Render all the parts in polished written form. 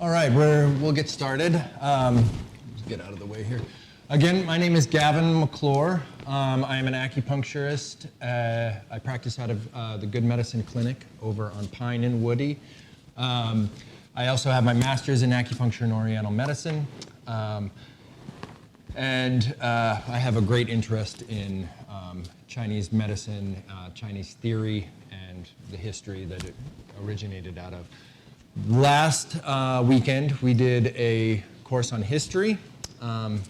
All right, we'll get started. Let's get out of the way here. Again, my name is Gavin McClure. I am an acupuncturist. I practice out of the Good Medicine Clinic over on Pine and Woody. I also have my master's in acupuncture and oriental medicine. And I have a great interest in Chinese medicine, Chinese theory, and the history that it originated out of. Last weekend, we did a course on history.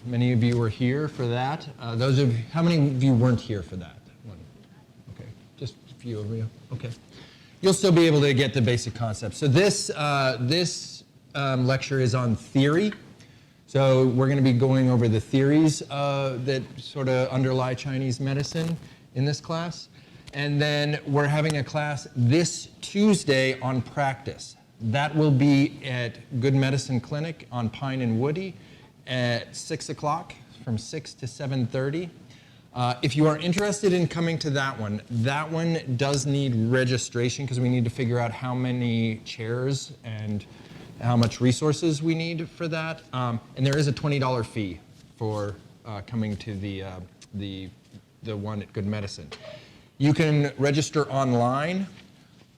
Many of you were here for that. How many of you weren't here for that one? Okay, just a few of you. Okay. You'll still be able to get the basic concepts. So this lecture is on theory. So we're going to be going over the theories that sort of underlie Chinese medicine in this class. And then we're having a class this Tuesday on practice. That will be at Good Medicine Clinic on Pine and Woody at 6 o'clock, from 6 to 7:30. If you are interested in coming to that one does need registration because we need to figure out how many chairs and how much resources we need for that. And there is a $20 fee for coming to the one at Good Medicine. You can register online,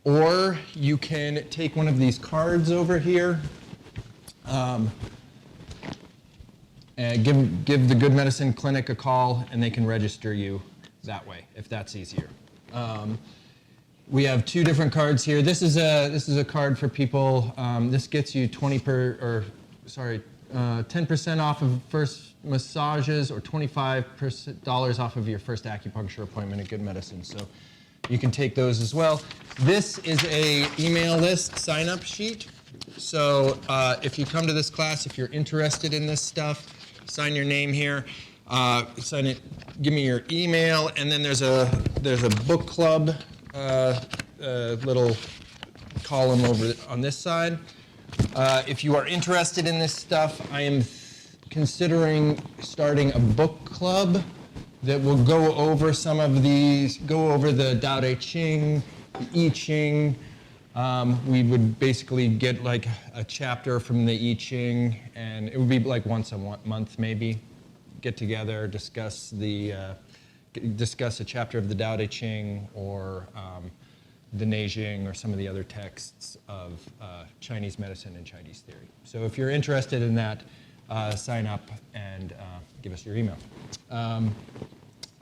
or you can take one of these cards over here and give the Good Medicine Clinic a call, and they can register you that way, if that's easier. We have two different cards here. This is a card for people. This gets you 10% off of first massages, or $25 off of your first acupuncture appointment at Good Medicine. So you can take those as well. This is a email list sign-up sheet. So if you come to this class, if you're interested in this stuff, sign your name here. Sign it. Give me your email, and then there's a book club little column over on this side. If you are interested in this stuff, I am considering starting a book club that will go over some of these, go over the Tao Te Ching, the I Ching. We would basically get like a chapter from the I Ching, and it would be like once a month maybe, get together, discuss a chapter of the Tao Te Ching, or the Neijing, or some of the other texts of Chinese medicine and Chinese theory. So if you're interested in that, sign up and give us your email.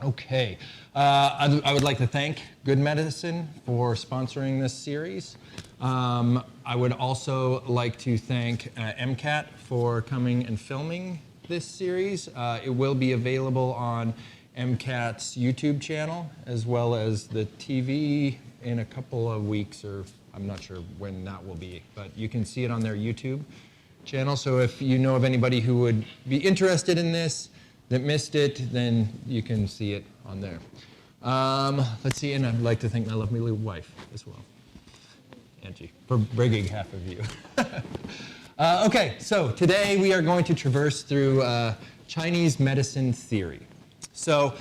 Okay. I would like to thank Good Medicine for sponsoring this series. I would also like to thank MCAT for coming and filming this series. It will be available on MCAT's YouTube channel, as well as the TV in a couple of weeks, or I'm not sure when that will be, but you can see it on their YouTube channel. So if you know of anybody who would be interested in this that missed it, then you can see it on there. Let's see, and I'd like to thank my lovely wife as well, Angie, for bringing half of you. Okay, so today we are going to traverse through Chinese medicine theory. So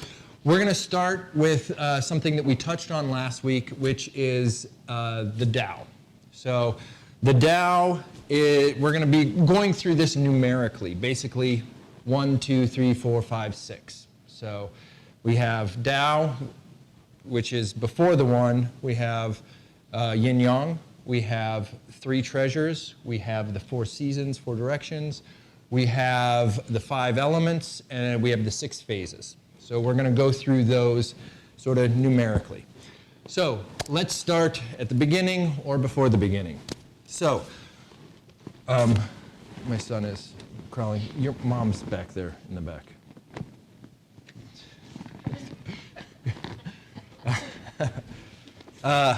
we're going to start with something that we touched on last week, which is the Tao. So the Tao, we're going to be going through this numerically, basically 1, 2, 3, 4, 5, 6. So we have Tao, which is before the one. We have Yin Yang. We have 3 treasures. We have the 4 seasons, 4 directions. We have the 5 elements, and we have the 6 phases. So we're going to go through those sort of numerically. So let's start at the beginning or before the beginning. So my son is crawling. Your mom's back there in the back.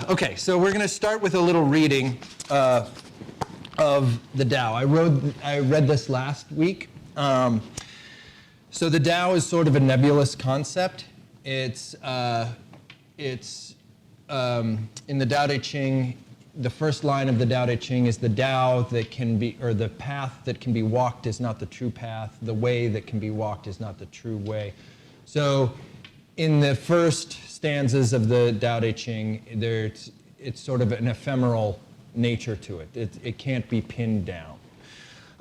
Okay, so we're going to start with a little reading of the Tao. I read this last week. So the Tao is sort of a nebulous concept. It's in the Tao Te Ching. The first line of the Tao Te Ching is the Tao that can be, or the path that can be walked is not the true path. The way that can be walked is not the true way. So in the first stanzas of the Tao Te Ching, it's sort of an ephemeral nature to it. It can't be pinned down.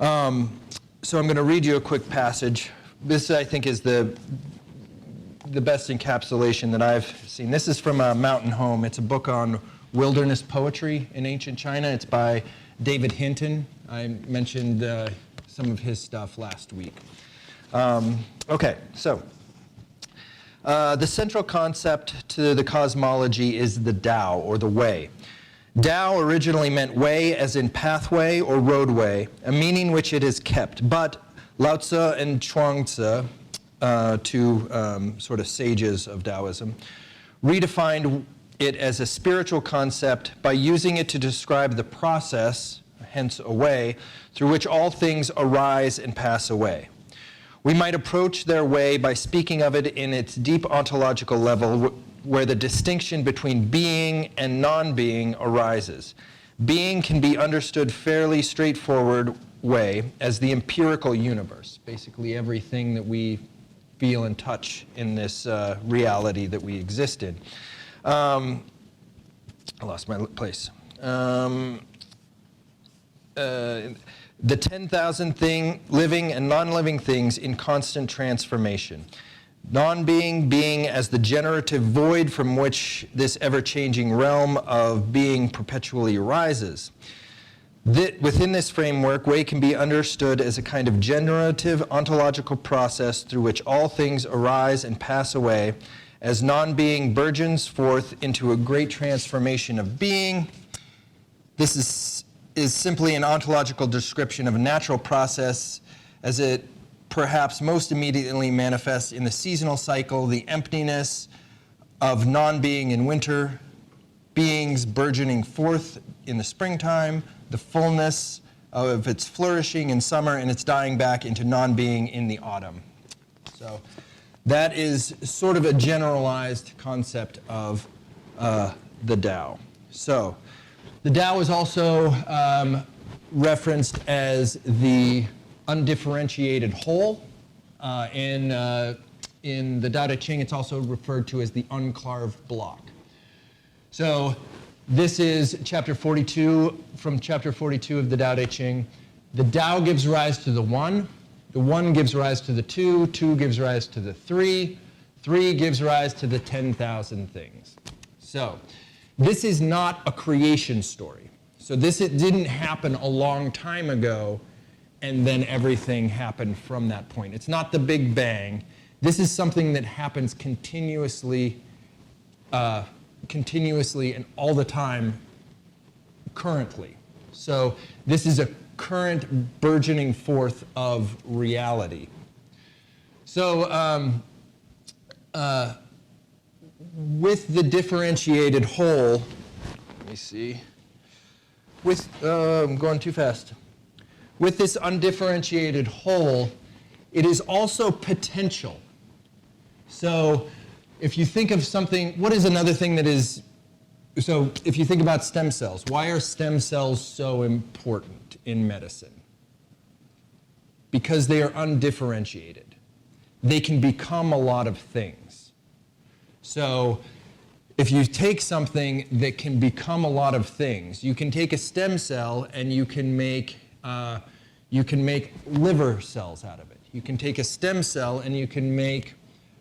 So I'm going to read you a quick passage. This, I think, is the best encapsulation that I've seen. This is from Mountain Home. It's a book on wilderness poetry in ancient China. It's by David Hinton. I mentioned some of his stuff last week. Okay, so the central concept to the cosmology is the Tao, or the way. Tao originally meant way as in pathway or roadway, a meaning which it has kept. But Lao Tzu and Chuang-Tzu, two sort of sages of Taoism, redefined it as a spiritual concept by using it to describe the process, hence a way, through which all things arise and pass away. We might approach their way by speaking of it in its deep ontological level, where the distinction between being and non-being arises. Being can be understood fairly straightforward way as the empirical universe, basically everything that we feel and touch in this reality that we exist in. I lost my place. The 10,000 living and non-living things in constant transformation. Non-being, being as the generative void from which this ever-changing realm of being perpetually arises. Within this framework, way can be understood as a kind of generative ontological process through which all things arise and pass away, as non-being burgeons forth into a great transformation of being. This is simply an ontological description of a natural process as it perhaps most immediately manifests in the seasonal cycle, the emptiness of non-being in winter, beings burgeoning forth in the springtime, the fullness of its flourishing in summer, and its dying back into non-being in the autumn. So that is sort of a generalized concept of the Tao. So the Tao is also referenced as the undifferentiated whole. In the Tao Te Ching, it's also referred to as the uncarved block. So this is chapter 42, from chapter 42 of the Tao Te Ching. The Tao gives rise to the one gives rise to the two gives rise to the three gives rise to the 10,000 things. So this is not a creation story. So it didn't happen a long time ago, and then everything happened from that point. It's not the Big Bang. This is something that happens continuously and all the time currently. So this is a current burgeoning forth of reality. So with the differentiated whole, let me see, I'm going too fast. With this undifferentiated whole, it is also potential. So if you think of something, what is another thing that is, so if you think about stem cells, why are stem cells so important in medicine? Because they are undifferentiated. They can become a lot of things. So if you take something that can become a lot of things, you can take a stem cell and you can make liver cells out of it. You can take a stem cell and you can make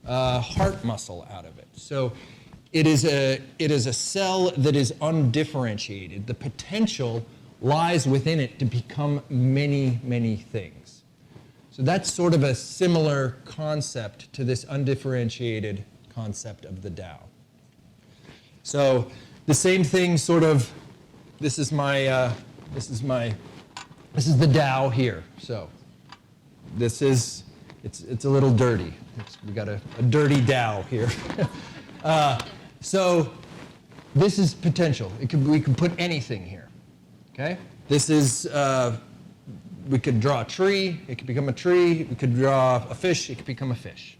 heart muscle out of it. So it is a cell that is undifferentiated. The potential lies within it to become many, many things. So that's sort of a similar concept to this undifferentiated concept of the Tao. So the same thing sort of, this is the Tao here. So this is, it's a little dirty. We got a dirty Tao here. So this is potential. We can put anything here. Okay? This is, we could draw a tree, it could become a tree. We could draw a fish, it could become a fish.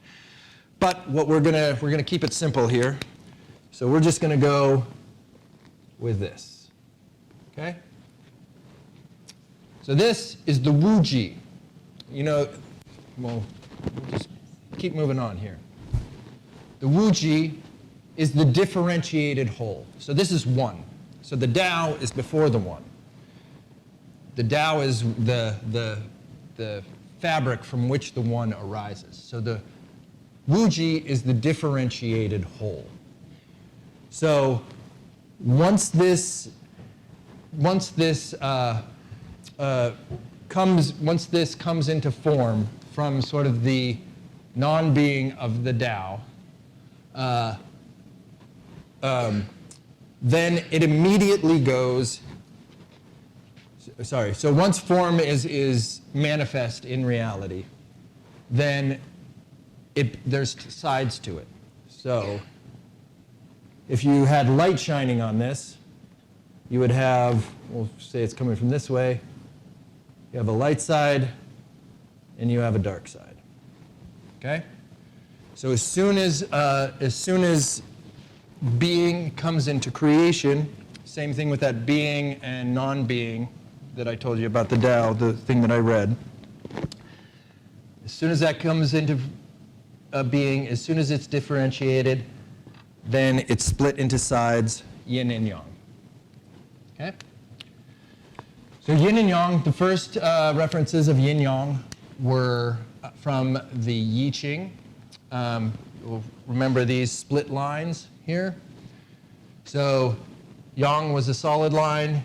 But what we're gonna keep it simple here. So we're just gonna go with this. Okay? So this is the Wuji. You know, well, we'll just keep moving on here. The Wuji is the differentiated whole. So this is one. So the Tao is before the one. the Tao is the fabric from which the one arises. So the Wuji is the differentiated whole. So once this comes into form from sort of the non-being of the Tao, then it immediately goes. Sorry. So once form is manifest in reality, then there's sides to it. So if you had light shining on this, you would have, we'll say it's coming from this way, you have a light side and you have a dark side. Okay? So as soon as being comes into creation, same thing with that being and non-being that I told you about the Tao, the thing that I read. As soon as that comes into being, as soon as it's differentiated, then it's split into sides, yin and yang. Okay? So yin and yang, the first references of yin yang were from the I Ching. You'll remember these split lines here. So yang was a solid line,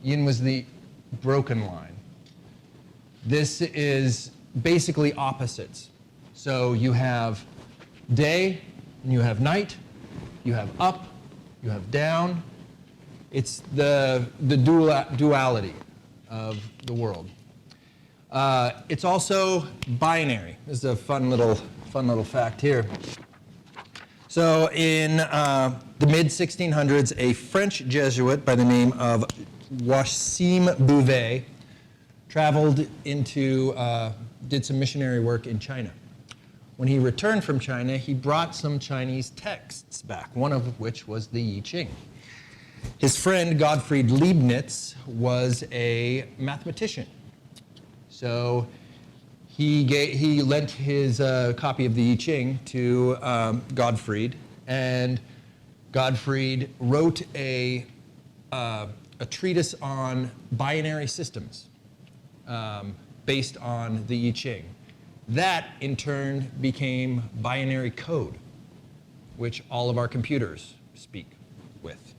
yin was the broken line. This is basically opposites. So you have day and you have night, you have up, you have down. It's the duality of the world. It's also binary. This is a fun little fact here. So in the mid-1600s, a French Jesuit by the name of Wassim Bouvet traveled into, did some missionary work in China. When he returned from China, he brought some Chinese texts back, one of which was the I Ching. His friend Gottfried Leibniz was a mathematician. So he lent his copy of the I Ching to Gottfried, and Gottfried wrote a treatise on binary systems based on the I Ching. That, in turn, became binary code, which all of our computers speak with.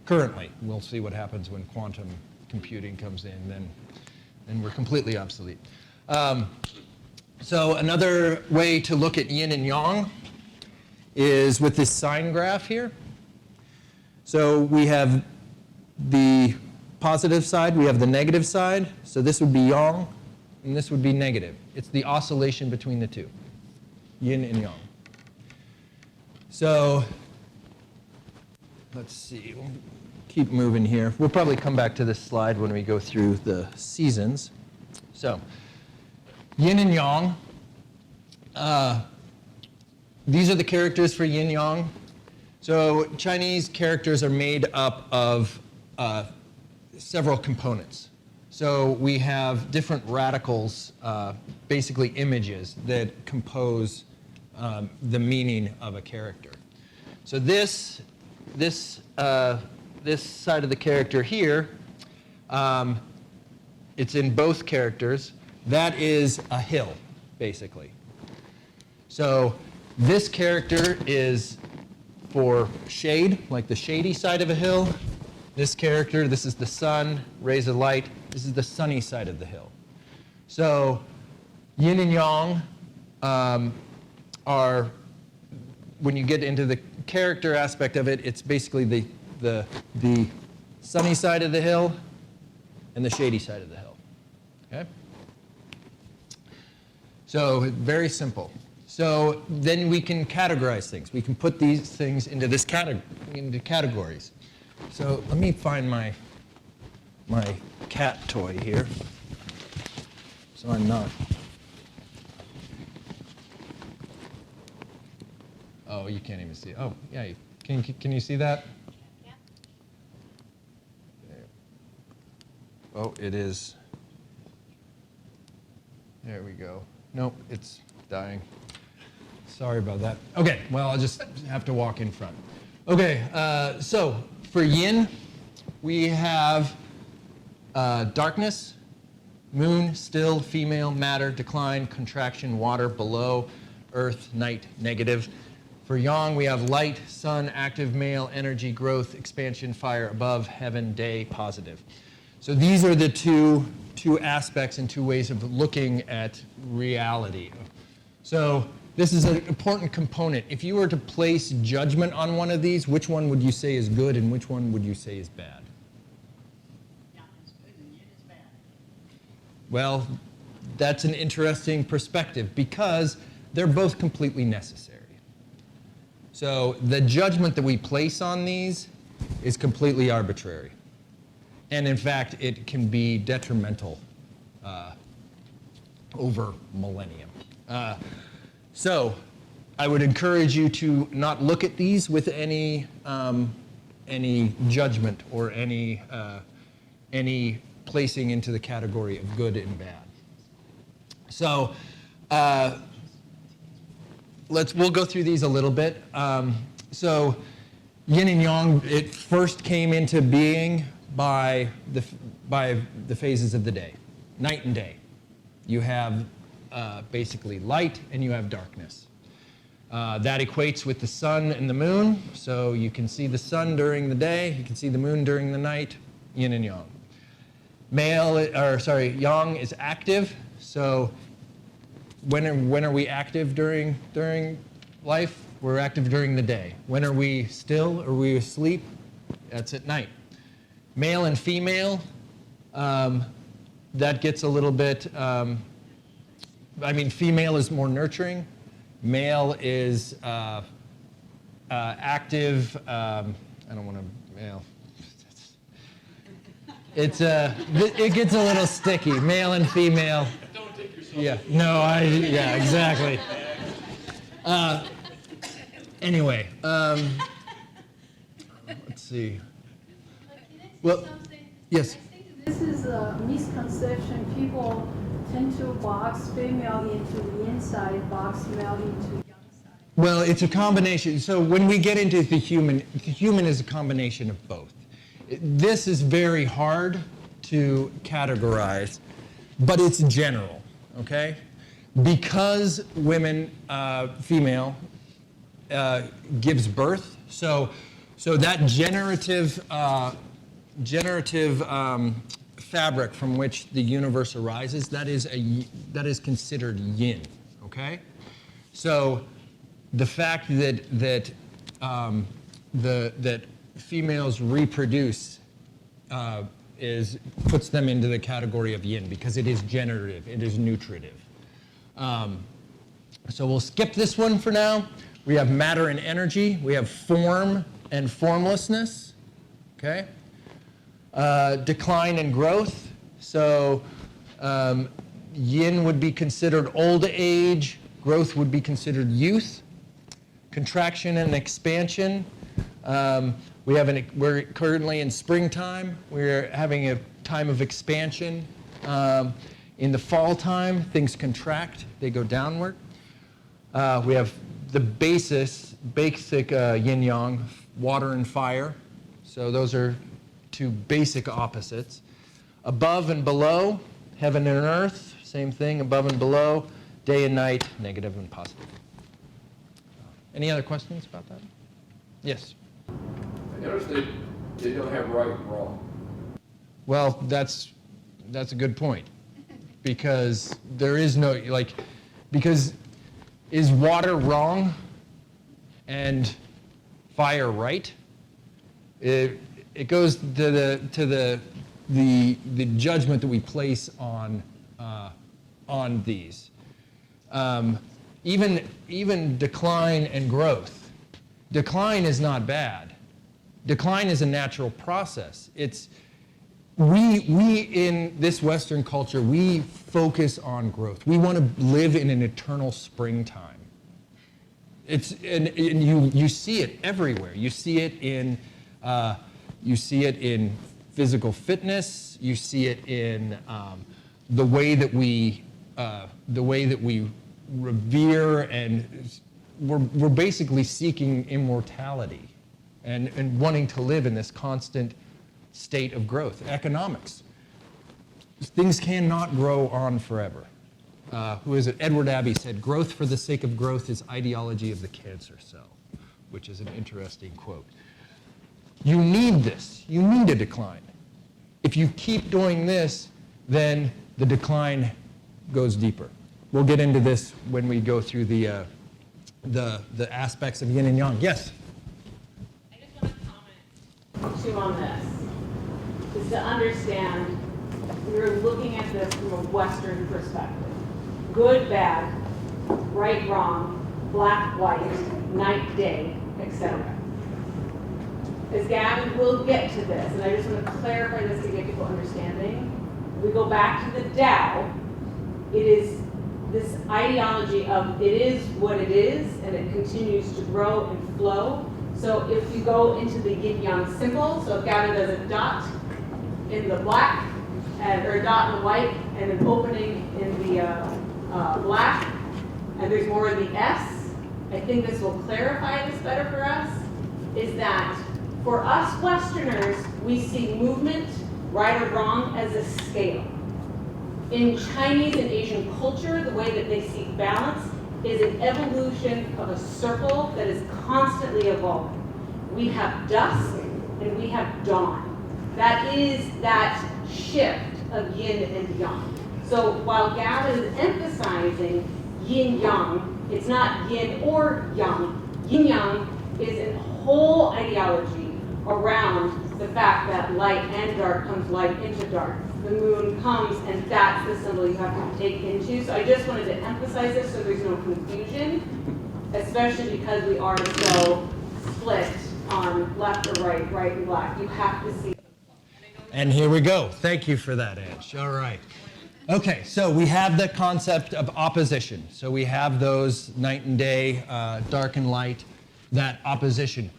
Currently, we'll see what happens when quantum computing comes in, then we're completely obsolete. So another way to look at yin and yang is with this sine graph here. So we have the positive side, we have the negative side. So this would be yang, and this would be negative. It's the oscillation between the two, yin and yang. So let's see, we'll keep moving here. We'll probably come back to this slide when we go through the seasons. So yin and yang. These are the characters for yin yang. So Chinese characters are made up of several components. So we have different radicals, basically images that compose the meaning of a character. So this side of the character here, it's in both characters. That is a hill, basically. So this character is for shade, like the shady side of a hill. This character, this is the sun, rays of light. This is the sunny side of the hill. So yin and yang are, when you get into the character aspect of it, it's basically the sunny side of the hill and the shady side of the hill. Okay? So very simple. So then we can categorize things. We can put these things into this into categories. So let me find my cat toy here, so I'm not. Oh, you can't even see it. Oh, yeah. Can you see that? Yeah. Oh, it is. There we go. Nope, it's dying. Sorry about that. Okay, well, I'll just have to walk in front. Okay, so for yin, we have Darkness, moon, still, female, matter, decline, contraction, water, below, earth, night, negative. For yang, we have light, sun, active, male, energy, growth, expansion, fire, above, heaven, day, positive. So these are the two aspects and two ways of looking at reality. So this is an important component. If you were to place judgment on one of these, which one would you say is good and which one would you say is bad? Yang is good and yin is bad. Well, that's an interesting perspective because they're both completely necessary. So the judgment that we place on these is completely arbitrary. And in fact, it can be detrimental over millennium. So I would encourage you to not look at these with any judgment or any placing into the category of good and bad. So we'll go through these a little bit. So yin and yang, it first came into being by the phases of the day, night and day. You have basically light and you have darkness. That equates with the sun and the moon. So you can see the sun during the day, you can see the moon during the night, yin and yang. Yang is active. So when are we active during life? We're active during the day. When are we still? Are we asleep? That's at night. Male and female, that gets a little bit, female is more nurturing. Male is active, I don't want to, male. It gets a little sticky, male and female. Don't take yourself. Yeah, exactly. Anyway, let's see. Well, yes. I think this is a misconception. People tend to box female into the inside, box male into young side. Well, it's a combination. So when we get into the human is a combination of both. This is very hard to categorize, but it's general, okay? Because women, female, gives birth, so that generative fabric from which the universe arises, that is considered yin, okay? So the fact that females reproduce puts them into the category of yin because it is generative, it is nutritive. So we'll skip this one for now. We have matter and energy. We have form and formlessness, okay? Decline and growth. So yin would be considered old age. Growth would be considered youth. Contraction and expansion. We're currently in springtime. We're having a time of expansion. In the fall time, things contract. They go downward. We have the basic yin-yang, water and fire. So those are two basic opposites. Above and below, heaven and earth, same thing, above and below, day and night, negative and positive. Any other questions about that? Yes? I noticed that they don't have right and wrong. Well, that's a good point. Because there is no, because is water wrong and fire right? It goes to the judgment that we place on these. Even decline and growth. Decline is not bad. Decline is a natural process. We in this Western culture, we focus on growth. We want to live in an eternal springtime. And you see it everywhere. You see it in physical fitness. You see it in the way that we revere, and we're basically seeking immortality and wanting to live in this constant state of growth. Economics. things cannot grow on forever. Who is it? Edward Abbey said, "Growth for the sake of growth is ideology of the cancer cell," which is an interesting quote. You need this. You need a decline. If you keep doing this, then the decline goes deeper. We'll get into this when we go through the aspects of yin and yang. Yes? I just want to comment too on this, is to understand we're looking at this from a Western perspective. Good, bad, right, wrong, black, white, night, day, etc. As Gavin will get to this, and I just want to clarify this to get people understanding. We go back to the Tao. It is this ideology of it is what it is, and it continues to grow and flow. So if you go into the yin-yang symbol, so if Gavin does a dot in the black, or a dot in the white, and an opening in the black, and there's more of the S, I think this will clarify this better for us, is that for us Westerners, we see movement, right or wrong, as a scale. In Chinese and Asian culture, the way that they see balance is an evolution of a circle that is constantly evolving. We have dusk and we have dawn. That is that shift of yin and yang. So while Gavin is emphasizing yin-yang, it's not yin or yang. Yin-yang is a whole ideology around the fact that light and dark comes light into dark. The moon comes, and that's the symbol you have to take into. So I just wanted to emphasize this so there's no confusion, especially because we are so split on left or right, right and black. You have to see. And here we go. Thank you for that, Edge. All right. Okay, so we have the concept of opposition. So we have those night and day, dark and light, that opposition.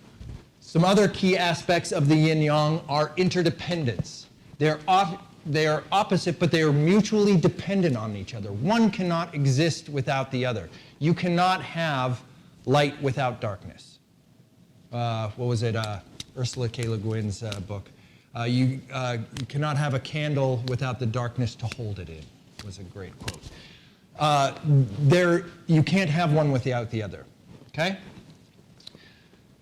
Some other key aspects of the yin-yang are interdependence. They are opposite, but they are mutually dependent on each other. One cannot exist without the other. You cannot have light without darkness. What was it? Ursula K. Le Guin's book. You cannot have a candle without the darkness to hold it in. Was a great quote. You can't have one without the other. Okay?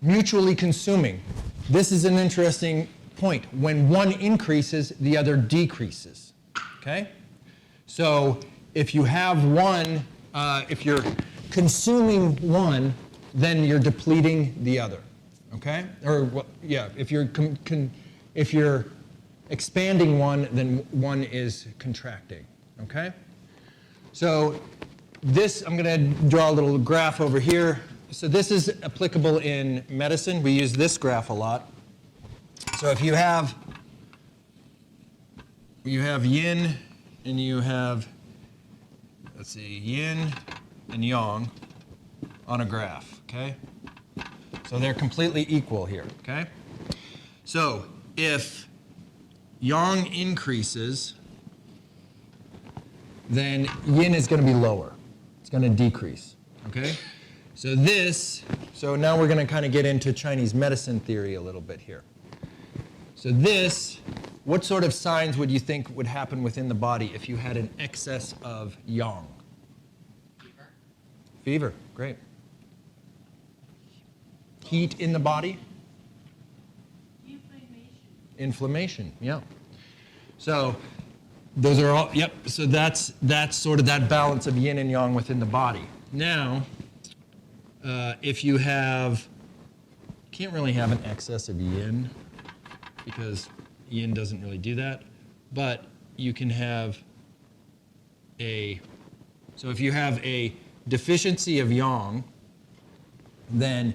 Mutually consuming. This is an interesting point. When one increases, the other decreases. Okay? So if you have one, if you're consuming one, then you're depleting the other. Okay? Or yeah, if you're expanding one, then one is contracting. Okay? So this, I'm going to draw a little graph over here. So this is applicable in medicine. We use this graph a lot. So if you have yin and you have, let's see, yin and yang on a graph, okay? So they're completely equal here, okay? So if yang increases, then yin is going to be lower. It's going to decrease, okay? So now we're going to kind of get into Chinese medicine theory a little bit here. So what sort of signs would you think would happen within the body if you had an excess of yang? Fever. Fever, great. Heat in the body? Inflammation, yeah. So those are all, yep, so that's sort of that balance of yin and yang within the body. Now, if you can't really have an excess of yin because yin doesn't really do that, but you can have so if you have a deficiency of yang, then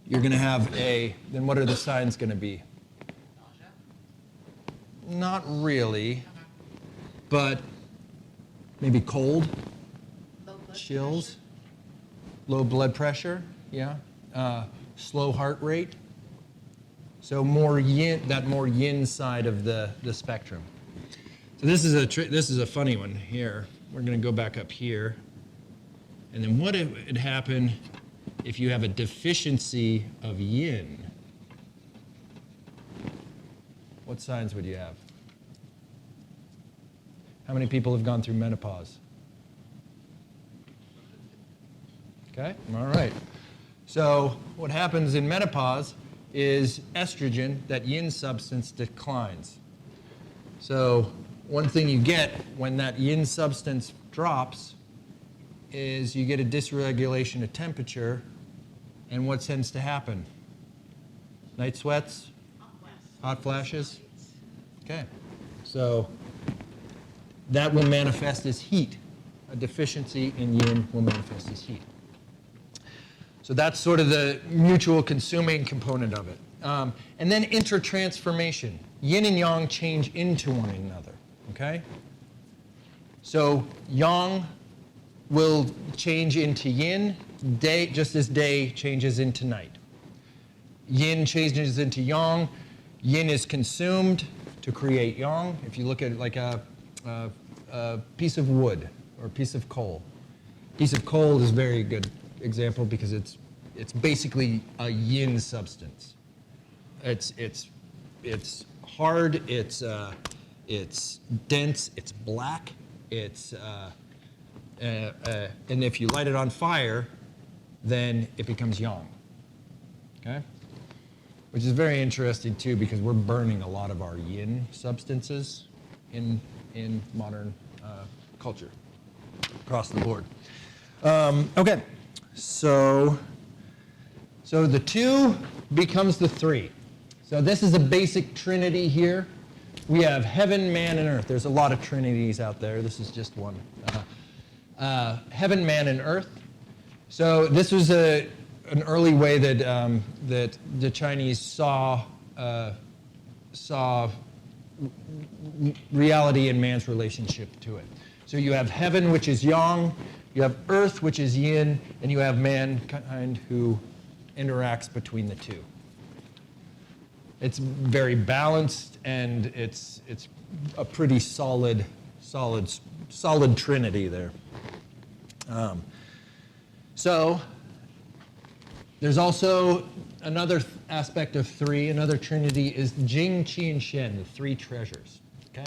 you're going to have then what are the signs going to be? Nausea. Not really, but maybe cold, Low blood chills, low blood pressure, yeah, slow heart rate. So more yin, that more yin side of the spectrum. So this is a funny one here. We're going to go back up here, and then what would happen if you have a deficiency of yin? What signs would you have? How many people have gone through menopause? Okay, all right. So what happens in menopause is estrogen, that yin substance, declines. So one thing you get when that yin substance drops is you get a dysregulation of temperature, and what tends to happen? Night sweats? Hot flashes? Okay, so that will manifest as heat. A deficiency in yin will manifest as heat. So that's sort of the mutual consuming component of it. And then intertransformation. Yin and yang change into one another, okay? So yang will change into yin, day, just as day changes into night. Yin changes into yang. Yin is consumed to create yang. If you look at like a piece of wood or a piece of coal. Piece of coal is a very good example because it's basically a yin substance. It's hard. It's dense. It's black. And if you light it on fire, then it becomes yang. Okay, which is very interesting too because we're burning a lot of our yin substances in modern culture across the board. Okay, so the 2 becomes the 3. So this is a basic trinity here. We have heaven, man, and earth. There's a lot of trinities out there. This is just one. Heaven, man, and earth. So this was an early way that that the Chinese saw reality and man's relationship to it. So you have heaven, which is yang, you have earth, which is yin, and you have mankind who interacts between the two. It's very balanced, and it's a pretty solid trinity there. So there's also another aspect of 3, another trinity is Jing, Qi, and Shen, the 3 treasures. Okay,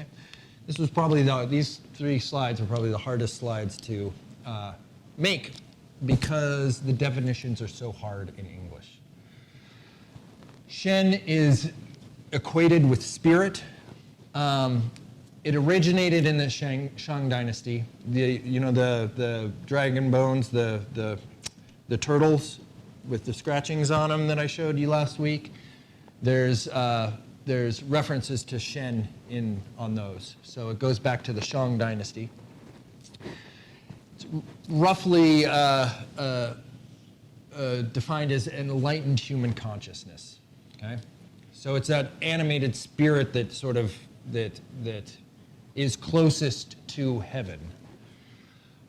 this was probably these 3 slides were probably the hardest slides to make because the definitions are so hard in English. Shen is equated with spirit. It originated in the Shang Dynasty. The dragon bones, the turtles with the scratchings on them that I showed you last week. There's references to Shen on those. So it goes back to the Shang Dynasty. It's roughly defined as an enlightened human consciousness. Okay, so it's that animated spirit that sort of that is closest to heaven.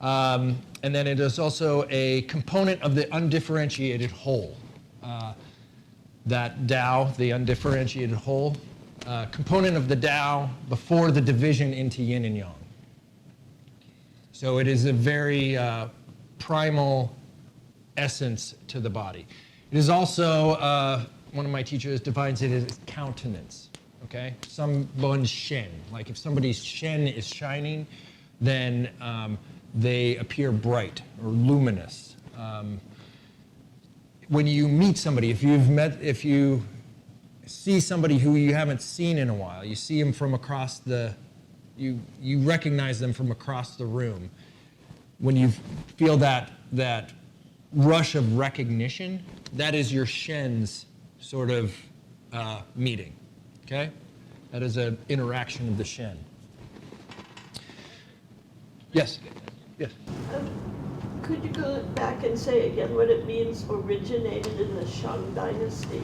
And then it is also a component of the undifferentiated whole. That Tao, the undifferentiated whole, component of the Tao before the division into yin and yang. So it is a very primal essence to the body. It is also, one of my teachers defines it as countenance. Okay, someone's Shen. Like if somebody's Shen is shining, then they appear bright or luminous. When you meet somebody, if you see somebody who you haven't seen in a while, you see them from across you recognize them from across the room. When you feel that rush of recognition, that is your Shen's sort of meeting. Okay? That is an interaction of the Shen. Yes? Yes? Could you go back and say again what it means originated in the Shang Dynasty?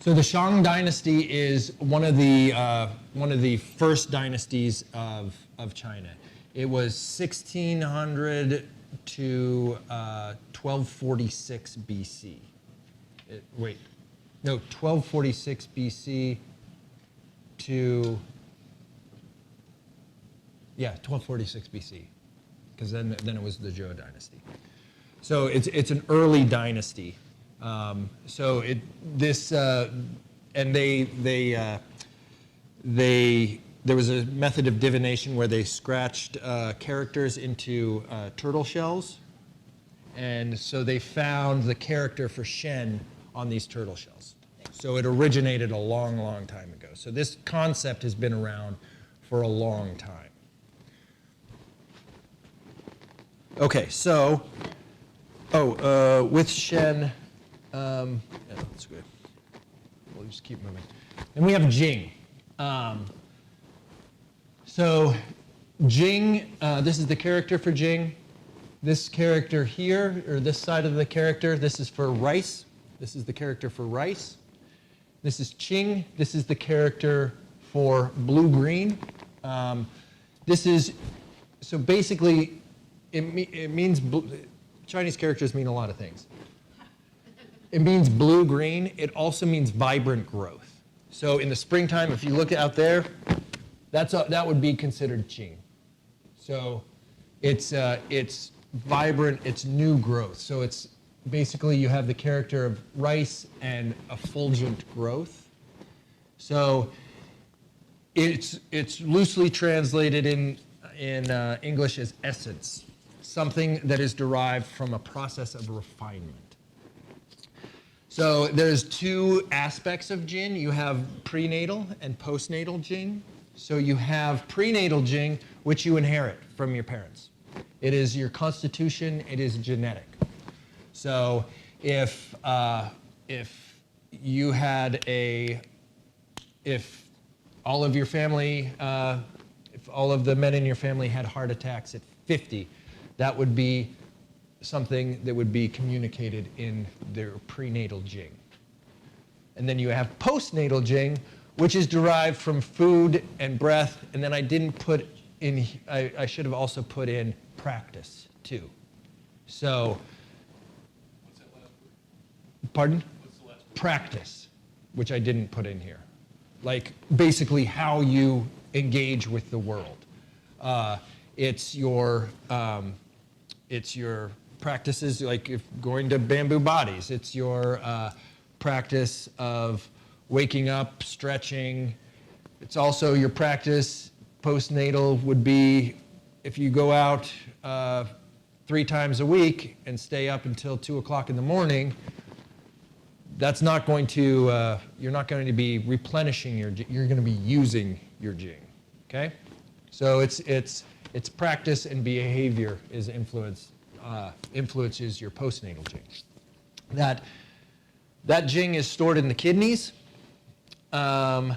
So the Shang Dynasty is one of the first dynasties of China. It was 1600 to 1246 BC. 1246 BC to 1246 BC, because then it was the Zhou dynasty. So it's an early dynasty. And they there was a method of divination where they scratched characters into turtle shells. And so they found the character for Shen on these turtle shells. So it originated a long, long time ago. So this concept has been around for a long time. Okay, so, with Shen, yeah, that's good. We'll just keep moving. And we have Jing. So Jing, this is the character for Jing. This character here, or this side of the character, this is for rice. This is the character for rice. This is Qing. This is the character for blue-green. This is, so basically, it means, Chinese characters mean a lot of things. It means blue-green. It also means vibrant growth. So in the springtime, if you look out there, that would be considered Qing. So it's vibrant, it's new growth. So it's basically you have the character of rice and effulgent growth. So it's loosely translated in English as essence, something that is derived from a process of refinement. So there's two aspects of Jing. You have prenatal and postnatal Jing. So you have prenatal Jing, which you inherit from your parents. It is your constitution, it is genetic. So if you had if all of your family, if all of the men in your family had heart attacks at 50, that would be something that would be communicated in their prenatal Jing. And then you have postnatal Jing, which is derived from food and breath, and then I didn't put in, I should have also put in practice too. So, What's that last word? pardon? What's the last word? Practice, which I didn't put in here. Like basically how you engage with the world. It's your practices, like if going to Bamboo Bodies. It's your practice of waking up, stretching. It's also your practice. Postnatal would be if you go out 3 times a week and stay up until 2 o'clock in the morning. That's not going to, you're not going to be replenishing you're going to be using your Jing, okay? So it's practice and behavior is influences your postnatal Jing. That Jing is stored in the kidneys, and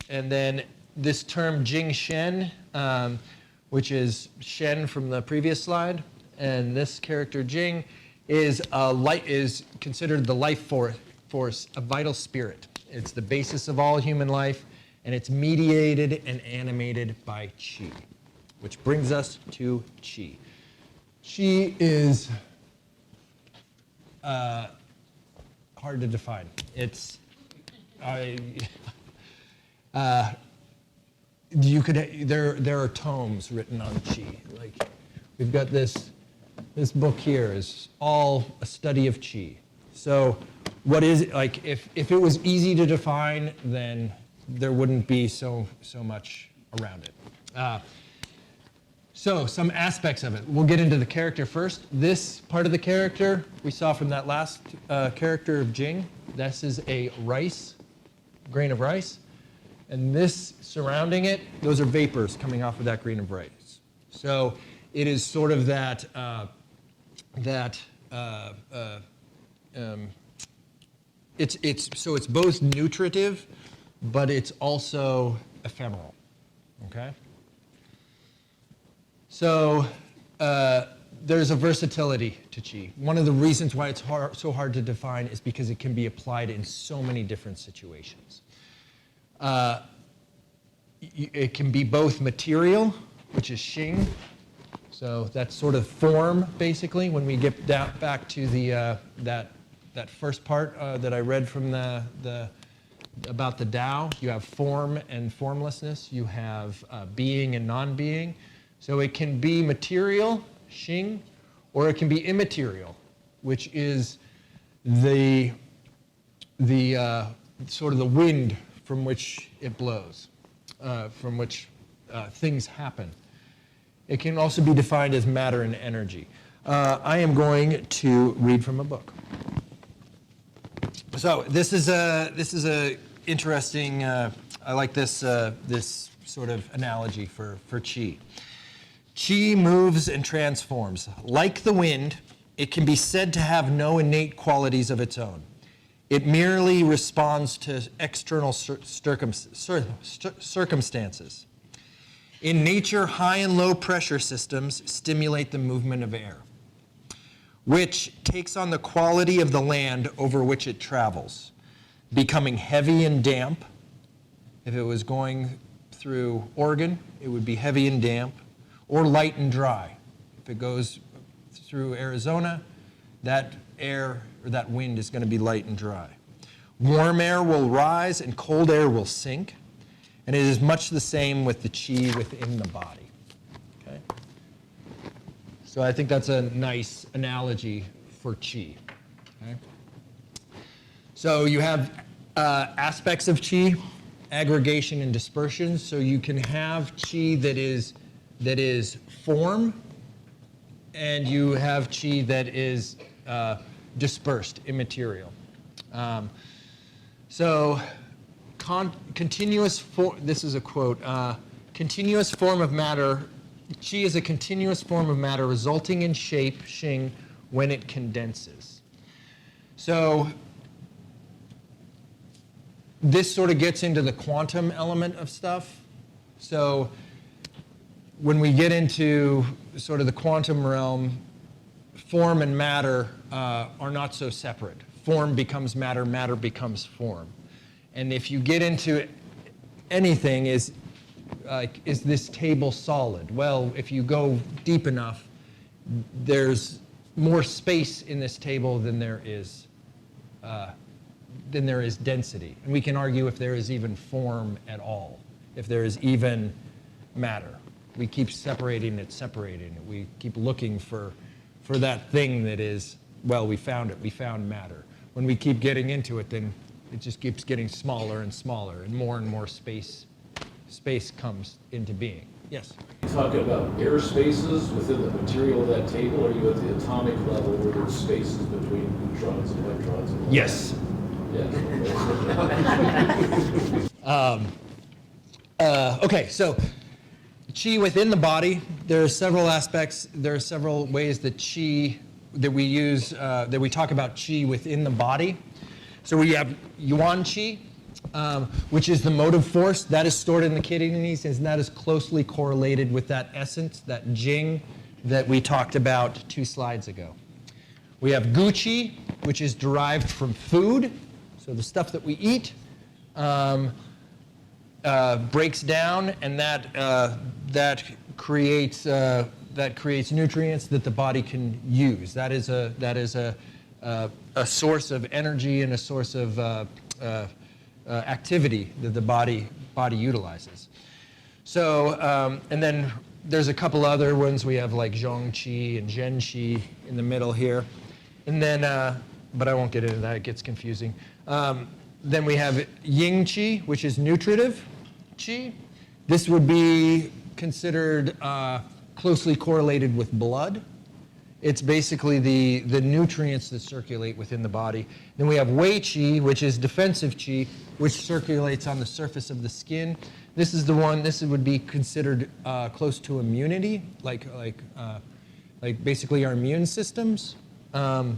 then this term Jing Shen, which is Shen from the previous slide, and this character Jing is considered the life force, a vital spirit. It's the basis of all human life, and it's mediated and animated by Qi, which brings us to Qi. Qi is hard to define. It's there are tomes written on Qi. Like we've got this book here is all a study of Qi. So what is it like? If it was easy to define, then there wouldn't be so much around it. So some aspects of it. We'll get into the character first. This part of the character we saw from that last character of Jing. This is a grain of rice. And this surrounding it, those are vapors coming off of that grain of rice. So it is sort of it's both nutritive, but it's also ephemeral. Okay. So there's a versatility to Qi. One of the reasons why it's so hard to define is because it can be applied in so many different situations. It can be both material, which is Xing. So that's sort of form, basically. When we get back to the that first part that I read from about the Tao, you have form and formlessness. You have being and non-being. So it can be material, Xing, or it can be immaterial, which is the sort of the wind from which it blows, from which things happen. It can also be defined as matter and energy. I am going to read from a book. So this is a interesting. I like this this sort of analogy for qi. Qi moves and transforms. Like the wind, it can be said to have no innate qualities of its own. It merely responds to external circumstances. In nature, high and low pressure systems stimulate the movement of air, which takes on the quality of the land over which it travels, becoming heavy and damp. If it was going through Oregon, it would be heavy and damp, or light and dry. If it goes through Arizona, that air or that wind is going to be light and dry. Warm air will rise and cold air will sink, and it is much the same with the qi within the body. Okay? So I think that's a nice analogy for qi. Okay? So you have aspects of qi, aggregation and dispersion. So you can have qi that is form, and you have qi that is dispersed, immaterial. This is a quote, continuous form of matter, qi is a continuous form of matter resulting in shape, xing, when it condenses. So this sort of gets into the quantum element of stuff. So when we get into sort of the quantum realm, form and matter are not so separate. Form becomes matter, matter becomes form. And if you get into anything, is this table solid? Well, if you go deep enough, there's more space in this table than there is density. And we can argue if there is even form at all, if there is even matter. We keep separating it. We keep looking for that thing that is, well, we found it. We found matter. When we keep getting into it, then it just keeps getting smaller and smaller, and more space comes into being. Yes? You talk about air spaces within the material of that table, or are you at the atomic level where there's spaces between neutrons and electrons? And Yes. Yes. Okay, so qi within the body, there are several aspects, there are several ways that qi, that we use, that we talk about qi within the body. So we have yuan qi, which is the motive force that is stored in the kidneys, and that is closely correlated with that essence, that jing that we talked about 2 slides ago. We have gu qi, which is derived from food, so the stuff that we eat breaks down, and that creates nutrients that the body can use. That is a source of energy and a source of activity that the body utilizes. So, and then there's a couple other ones. We have like zhong qi and zhen qi in the middle here. And then, but I won't get into that, it gets confusing. Then we have ying qi, which is nutritive qi. This would be considered closely correlated with blood. It's basically the nutrients that circulate within the body. Then we have wei qi, which is defensive qi, which circulates on the surface of the skin. This is the one, this would be considered close to immunity, like basically our immune systems. And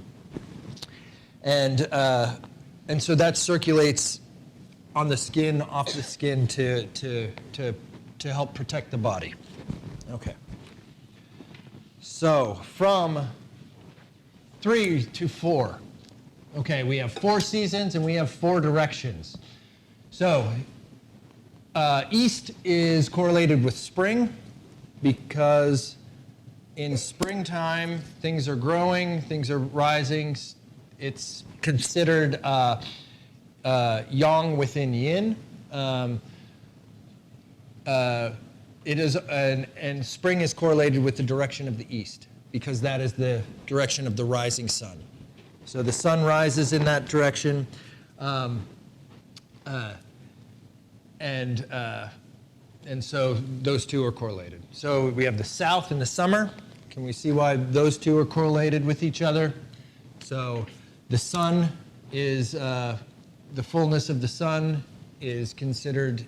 so that circulates on the skin, off the skin to help protect the body. Okay. So from 3 to 4. Okay, we have 4 seasons and we have 4 directions. So east is correlated with spring because in springtime things are growing, things are rising. It's considered yang within yin. It is, and spring is correlated with the direction of the east because that is the direction of the rising sun. So the sun rises in that direction. and so those two are correlated. So we have the south in the summer. Can we see why those two are correlated with each other? So the sun is, the fullness of the sun is considered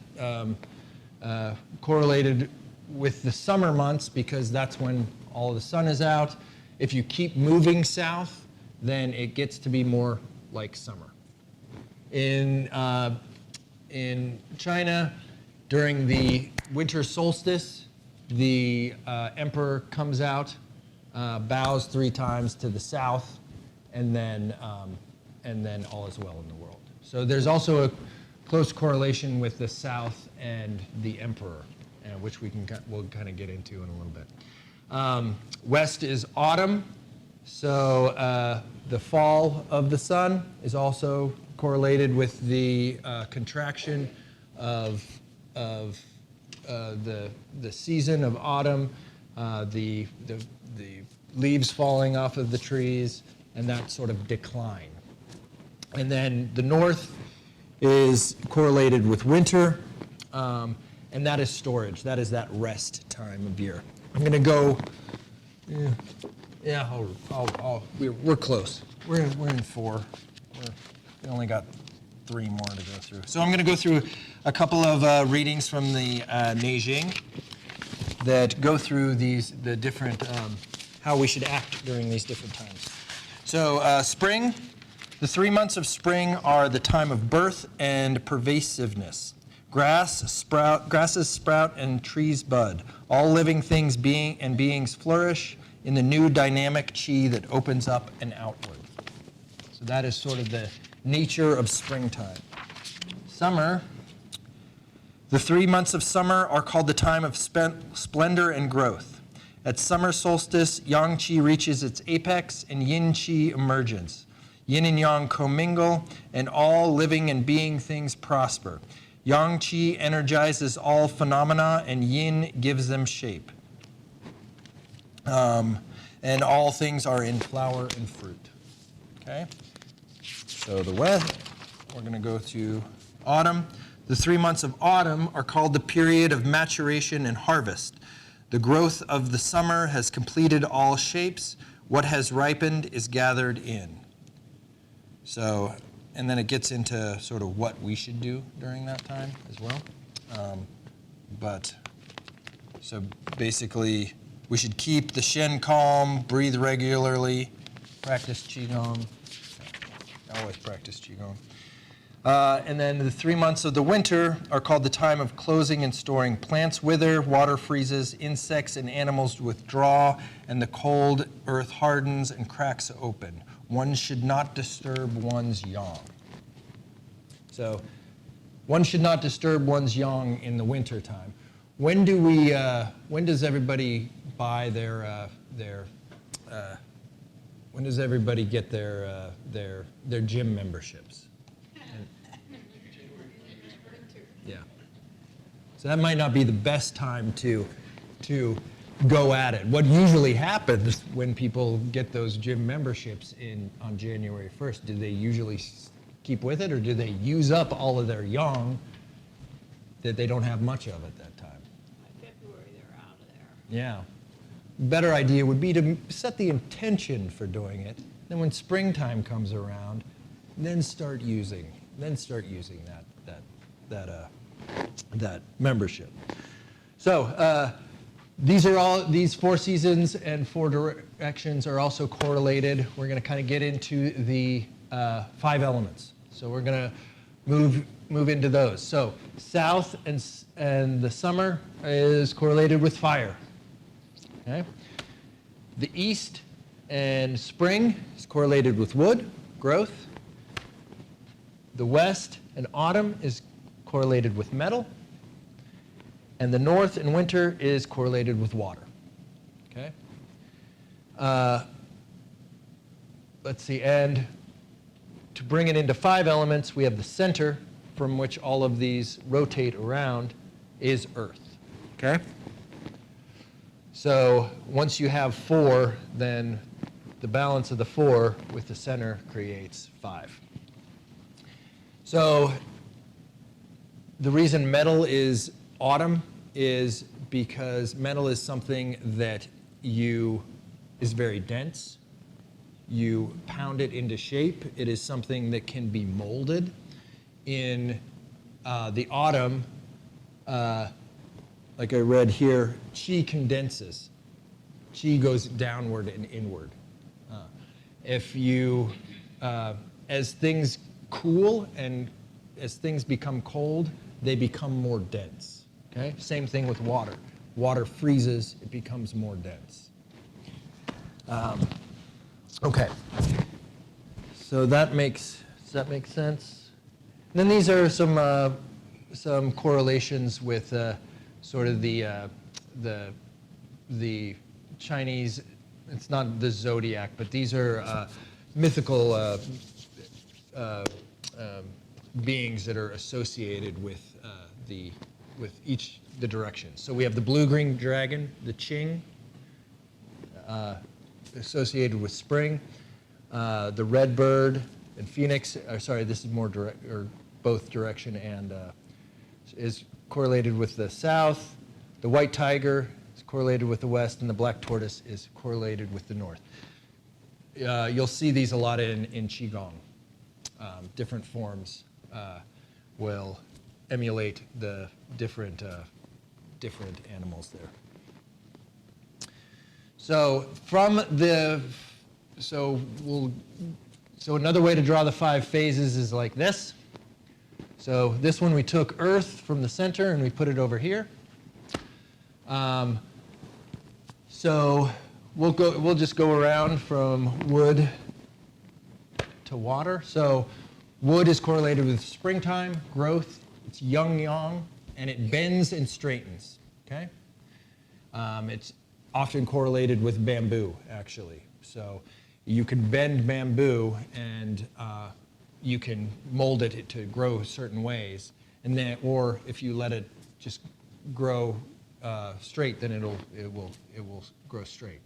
correlated with the summer months because that's when all the sun is out. If you keep moving south, then it gets to be more like summer. In China, during the winter solstice, the emperor comes out, bows 3 times to the south, and then all is well in the world. So there's also a close correlation with the south and the emperor, which we'll kind of get into in a little bit. West is autumn, so the fall of the sun is also correlated with the contraction of the season of autumn, the leaves falling off of the trees, and that sort of decline. And then the north is correlated with winter, and that is storage. That is that rest time of year. I'm going to go. We're close. We're in 4. We only got 3 more to go through. So I'm going to go through a couple of readings from the Neijing that go through the different how we should act during these different times. So spring. The 3 months of spring are the time of birth and pervasiveness. Grasses sprout and trees bud. All living things beings flourish in the new dynamic chi that opens up and outward. So that is sort of the nature of springtime. Summer. The 3 months of summer are called the time of splendor and growth. At summer solstice, yang qi reaches its apex and yin qi emerges. Yin and yang commingle, and all living and being things prosper. Yang qi energizes all phenomena, and yin gives them shape. And all things are in flower and fruit. Okay? So the west, we're going to go to autumn. The 3 months of autumn are called the period of maturation and harvest. The growth of the summer has completed all shapes. What has ripened is gathered in. So, and then it gets into sort of what we should do during that time as well. So basically, we should keep the Shen calm, breathe regularly, practice Qigong. Always practice Qigong. And then the 3 months of the winter are called the time of closing and storing. Plants wither, water freezes, insects and animals withdraw, and the cold earth hardens and cracks open. One should not disturb one's yang. So one should not disturb one's yang in the winter time. When does everybody buy when does everybody get their gym memberships? Yeah. So that might not be the best time to go at it. What usually happens when people get those gym memberships on January 1st, do they usually keep with it, or do they use up all of their yang that they don't have much of at that time? By February, they're out of there. Yeah. Better idea would be to set the intention for doing it. Then when springtime comes around, then start using that membership. So these 4 seasons and 4 directions are also correlated. We're going to kind of get into the 5 elements. So we're going to move into those. So south and the summer is correlated with fire. Okay. The east and spring is correlated with wood, growth. The west and autumn is correlated with metal. And the north and winter is correlated with water. Okay. Let's see, and to bring it into 5 elements, we have the center from which all of these rotate around is Earth. Okay. So once you have 4, then the balance of the 4 with the center creates 5. So The reason metal is autumn is because metal is something that is very dense. You pound it into shape. It is something that can be molded. In the autumn, like I read here, chi condenses. Chi goes downward and inward. As things cool and as things become cold, they become more dense. Okay? Same thing with water. Water freezes, it becomes more dense. Okay. So does that make sense? And then these are some correlations with sort of the Chinese. It's not the zodiac, but these are mythical beings that are associated with the directions. So we have the blue-green dragon, the Qing, associated with spring. The red bird and phoenix. This is more direct, or both direction, and is correlated with the south. The white tiger is correlated with the west, and the black tortoise is correlated with the north. You'll see these a lot in Qigong. Different forms will emulate the different animals there. So another way to draw the 5 phases is like this. So this one we took Earth from the center and we put it over here. So we'll just go around from wood to water. So wood is correlated with springtime, growth. It's yang, and it bends and straightens. Okay. It's often correlated with bamboo, actually. So you can bend bamboo and you can mold it to grow certain ways, and then, or if you let it just grow straight, then it will grow straight.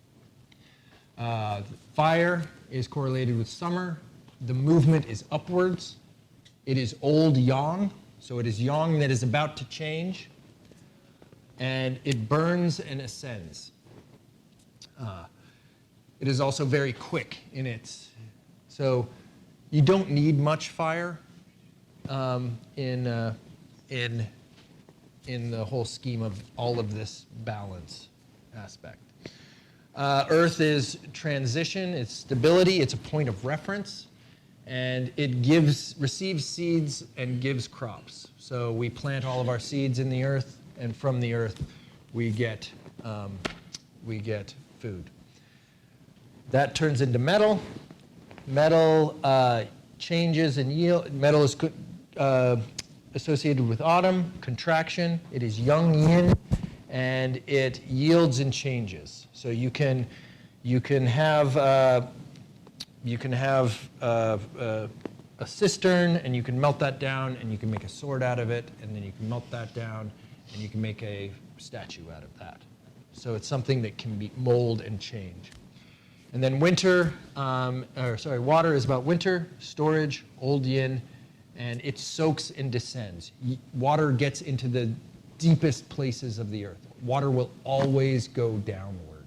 Fire is correlated with summer. The movement is upwards. It is old yang, so it is yang that is about to change, and it burns and ascends. It is also very quick in its, so you don't need much fire in the whole scheme of all of this balance aspect. Earth is transition, it's stability, it's a point of reference, and it receives seeds and gives crops. So we plant all of our seeds in the earth, and from the earth we get food. That turns into metal. Metal changes in yield. Metal is associated with autumn, contraction. It is yang yin, and it yields and changes. So you can have a cistern, and you can melt that down, and you can make a sword out of it, and then you can melt that down, and you can make a statue out of that. So it's something that can be mold and change. And then water is about winter, storage, old yin, and it soaks and descends. Water gets into the deepest places of the earth. Water will always go downward.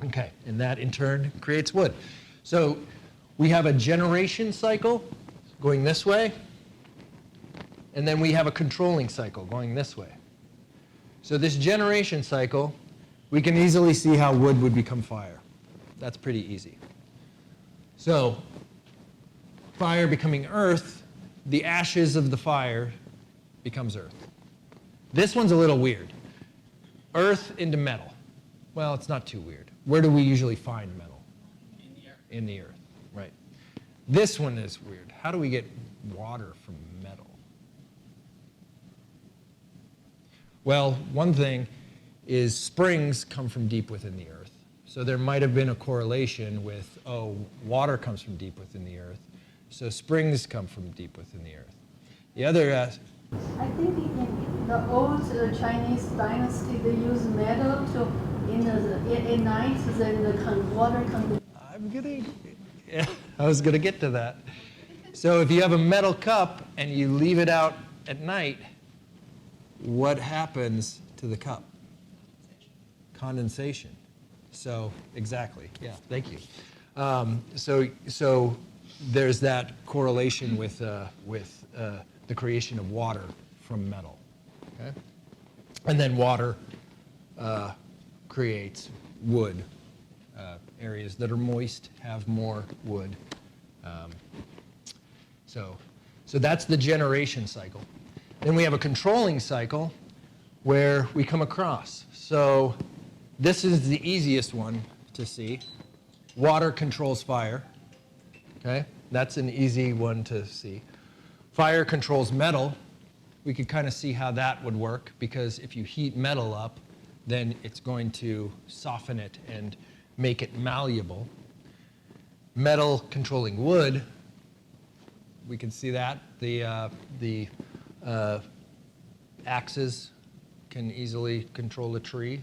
Okay, and that in turn creates wood. So we have a generation cycle going this way, and then we have a controlling cycle going this way. So this generation cycle, we can easily see how wood would become fire. That's pretty easy. So fire becoming earth, the ashes of the fire becomes earth. This one's a little weird. Earth into metal. Well, it's not too weird. Where do we usually find metal? In the air. In the earth, right. This one is weird. How do we get water from metal? Well, one thing is springs come from deep within the earth. So there might have been a correlation with, water comes from deep within the earth, so springs come from deep within the earth. The other, I think in the old Chinese dynasty, they use metal to, at night, then the water comes. I was gonna get to that. So if you have a metal cup and you leave it out at night, what happens to the cup? Condensation. So exactly, yeah, thank you. So there's that correlation with the creation of water from metal. Okay? And then water creates wood. Areas that are moist have more wood. So that's the generation cycle. Then we have a controlling cycle where we come across. So this is the easiest one to see. Water controls fire. Okay, that's an easy one to see. Fire controls metal. We could kind of see how that would work, because if you heat metal up, then it's going to soften it and make it malleable. Metal controlling wood, we can see that. The axes can easily control a tree.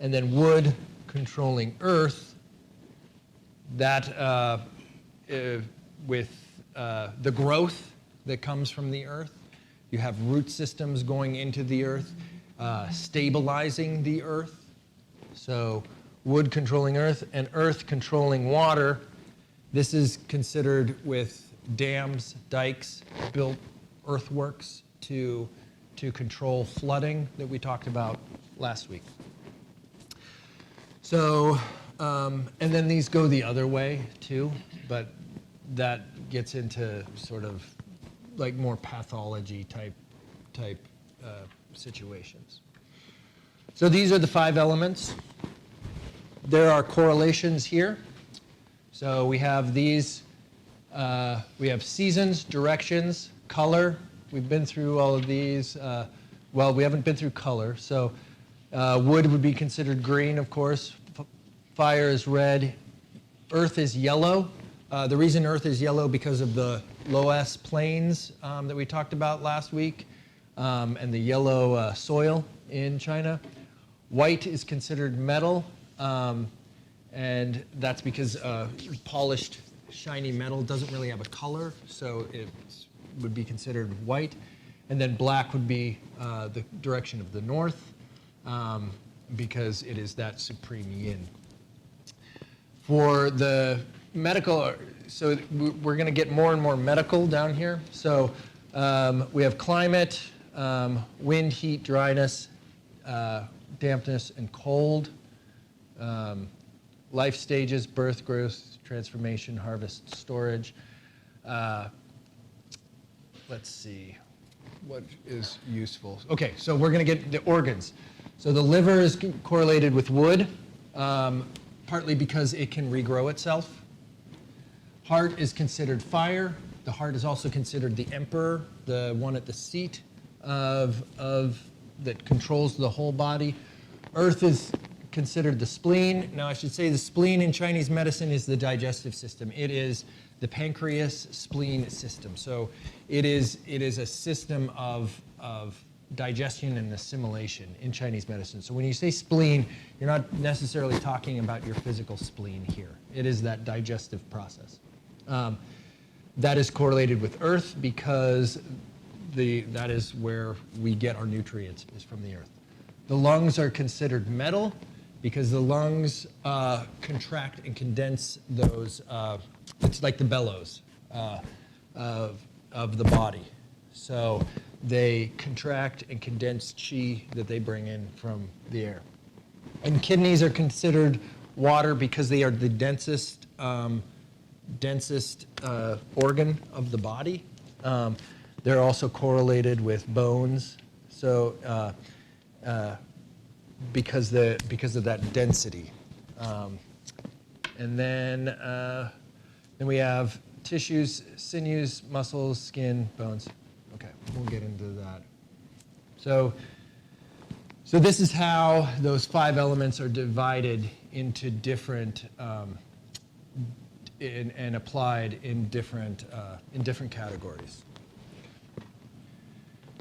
And then wood controlling earth, that with the growth that comes from the earth, you have root systems going into the earth, stabilizing the earth. So wood controlling earth and earth controlling water. This is considered with dams, dikes, built earthworks to control flooding that we talked about last week. So, and then these go the other way too, but that gets into sort of like more pathology type situations. So these are the 5 elements. There are correlations here. So we have these, we have seasons, directions, color. We've been through all of these. Well, we haven't been through color. So wood would be considered green, of course. Fire is red. Earth is yellow. The reason Earth is yellow because of the Loess plains that we talked about last week, and the yellow soil in China. White is considered metal, and that's because polished, shiny metal doesn't really have a color, so it would be considered white. And then black would be the direction of the north, because it is that supreme yin. For the medical, so we're going to get more and more medical down here. So we have climate, wind, heat, dryness, dampness, and cold. Life stages, birth, growth, transformation, harvest, storage. Let's see, what is useful? Okay, so we're going to get the organs. So the liver is correlated with wood, partly because it can regrow itself. Heart is considered fire. The heart is also considered the emperor, the one at the seat of that controls the whole body. Earth is considered the spleen. Now, I should say the spleen in Chinese medicine is the digestive system. It is the pancreas spleen system. So it is a system of digestion and assimilation in Chinese medicine. So when you say spleen, you're not necessarily talking about your physical spleen here. It is that digestive process. That is correlated with earth because that is where we get our nutrients, is from the earth. The lungs are considered metal because the lungs contract and condense those, it's like the bellows of the body. So they contract and condense qi that they bring in from the air. And kidneys are considered water because they are the densest organ of the body. They're also correlated with bones. So because of that density. And then we have tissues, sinews, muscles, skin, bones. Okay, we'll get into that. So this is how those 5 elements are divided into different and applied in different categories.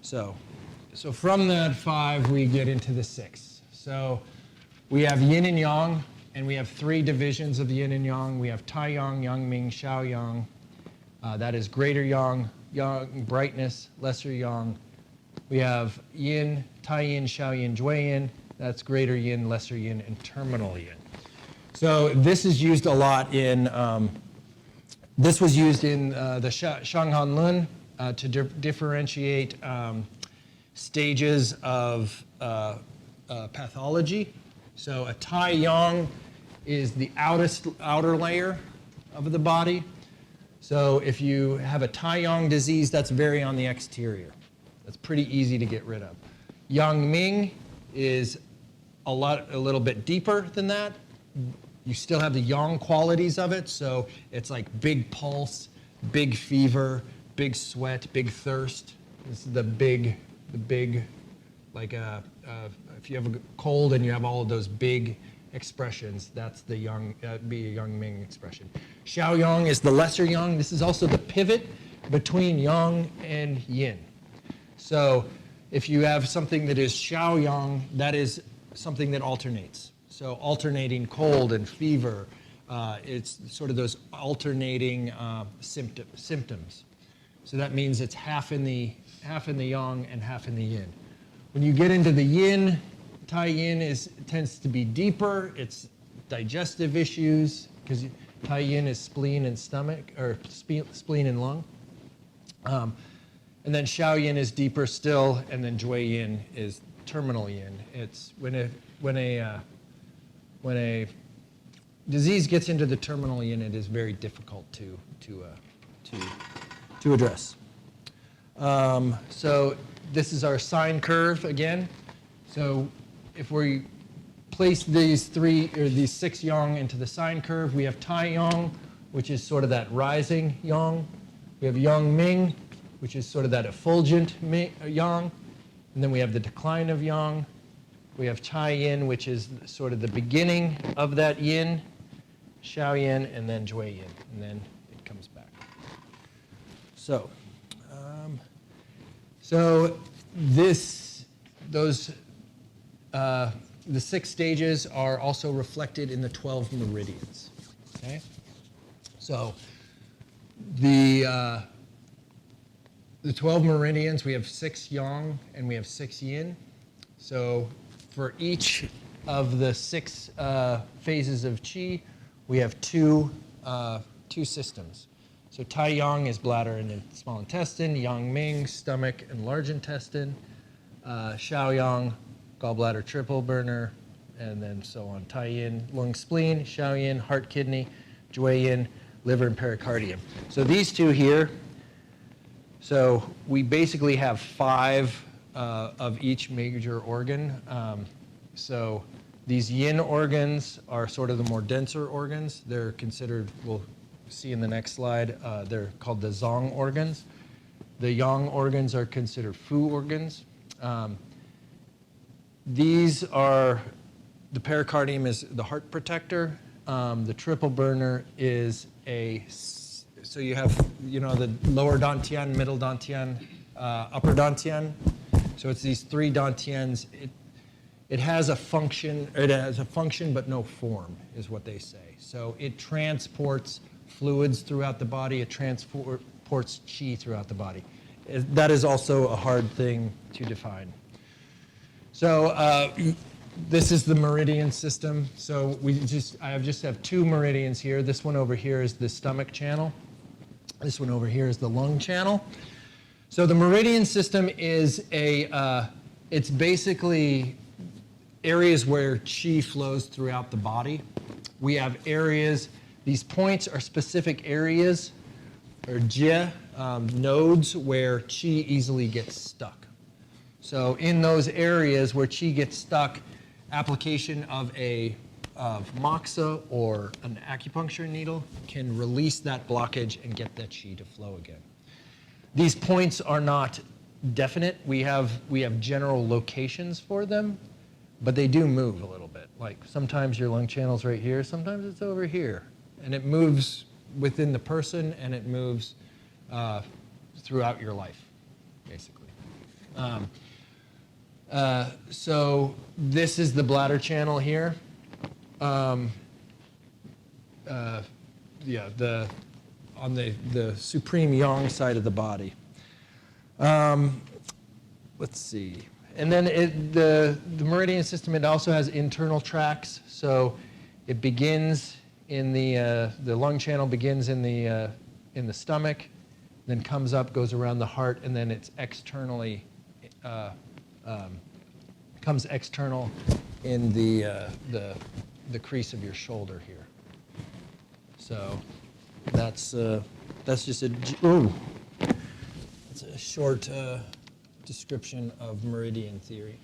So from that 5, we get into the 6. So we have yin and yang, and we have 3 divisions of yin and yang. We have Tai Yang, Yang Ming, Xiao Yang. That is greater yang, yang brightness, lesser yang. We have yin, tai yin, xiao yin, jui yin. That's greater yin, lesser yin, and terminal yin. So this is used a lot in, this was used in the Shanghan Lun to differentiate stages of pathology. So a tai yang is the outer layer of the body. So if you have a tai yang disease, that's very on the exterior. That's pretty easy to get rid of. Yang Ming is a little bit deeper than that. You still have the yang qualities of it, so it's like big pulse, big fever, big sweat, big thirst. This is the big, like if you have a cold and you have all of those big expressions, that's the yang, that'd be a Yang Ming expression. Xiao Yang is the lesser yang. This is also the pivot between yang and yin. So if you have something that is Xiao Yang, that is something that alternates. So alternating cold and fever, it's sort of those alternating symptoms. So that means it's half in the yang and half in the yin. When you get into the yin, tai yin tends to be deeper. It's digestive issues because tai yin is spleen and stomach, or spleen and lung. And then xiao yin is deeper still, and then jui yin is terminal yin. It's when a disease gets into the terminal yin, it is very difficult to address. So this is our sine curve again. So if we place these six yang into the sine curve, we have tai yang, which is sort of that rising yang. We have yang ming, which is sort of that effulgent yang. And then we have the decline of yang. We have tai yin, which is sort of the beginning of that yin, xiao yin, and then jui yin, and then it comes back. So, the 6 stages are also reflected in the 12 meridians. Okay, so the 12 meridians, we have 6 yang and we have 6 yin. So for each of the 6 phases of qi, we have two systems. So tai yang is bladder and small intestine, yang ming, stomach and large intestine, xiao yang, gallbladder, triple burner, and then so on. Tai yin, lung, spleen, xiao yin, heart, kidney, jui yin, liver and pericardium. So these two here, so we basically have 5 of each major organ. So these yin organs are sort of the more denser organs. They're considered, we'll see in the next slide, they're called the zong organs. The yang organs are considered fu organs. These are, the pericardium is the heart protector. The triple burner is so you have, the lower dantian, middle dantian, upper dantian. So it's these 3 dantians. It has a function but no form, is what they say. So it transports fluids throughout the body. It transports qi throughout the body. That is also a hard thing to define. So this is the meridian system. So I just have 2 meridians here. This one over here is the stomach channel. This one over here is the lung channel. So the meridian system is it's basically areas where qi flows throughout the body. We have areas, these points are specific areas, or jie, nodes where qi easily gets stuck. So in those areas where qi gets stuck, application of moxa or an acupuncture needle can release that blockage and get that qi to flow again. These points are not definite. We have general locations for them, but they do move a little bit. Like sometimes your lung channel's right here, sometimes it's over here. And it moves within the person and it moves throughout your life, basically. So this is the bladder channel here. on the supreme yang side of the body. Let's see. And then the meridian system, it also has internal tracks. So it begins in the lung channel begins in the stomach, then comes up, goes around the heart, and then it's externally comes external in the crease of your shoulder here. So that's just it's a short description of meridian theory.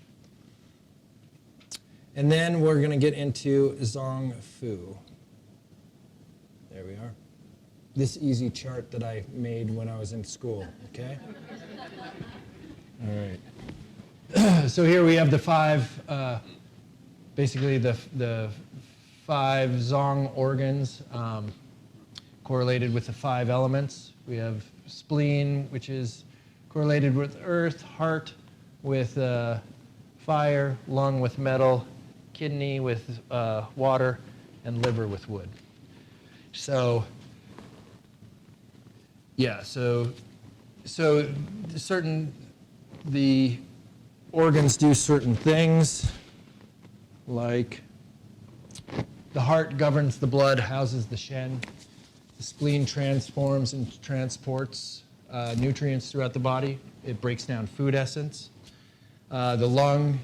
And then we're going to get into Zong Fu. There we are. This easy chart that I made when I was in school, okay? All right. So here we have the five, basically the five Zong organs correlated with the five elements. We have spleen, which is correlated with earth, heart with fire, lung with metal, kidney with water, and liver with wood. So, yeah, so the organs do certain things, like the heart governs the blood, houses the Shen. The spleen transforms and transports nutrients throughout the body. It breaks down food essence. The lung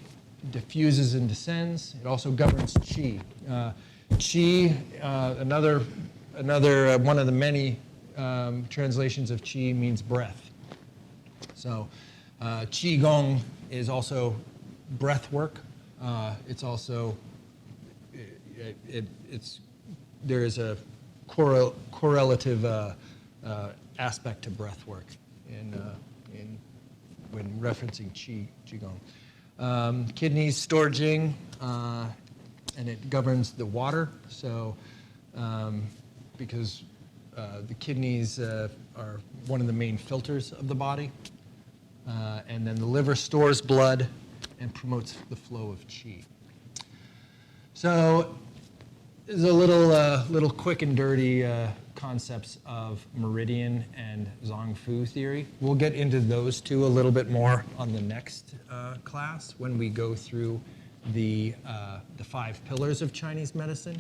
diffuses and descends. It also governs qi. Qi, another one of the many translations of qi means breath. So qi gong is also breath work. It's also there is a correlative aspect to breath work when referencing qigong. Kidneys store jing, and it governs the water. So because the kidneys are one of the main filters of the body, and then the liver stores blood and promotes the flow of qi. So there's a little quick and dirty concepts of meridian and Zong Fu theory. We'll get into those two a little bit more on the next class when we go through the five pillars of Chinese medicine.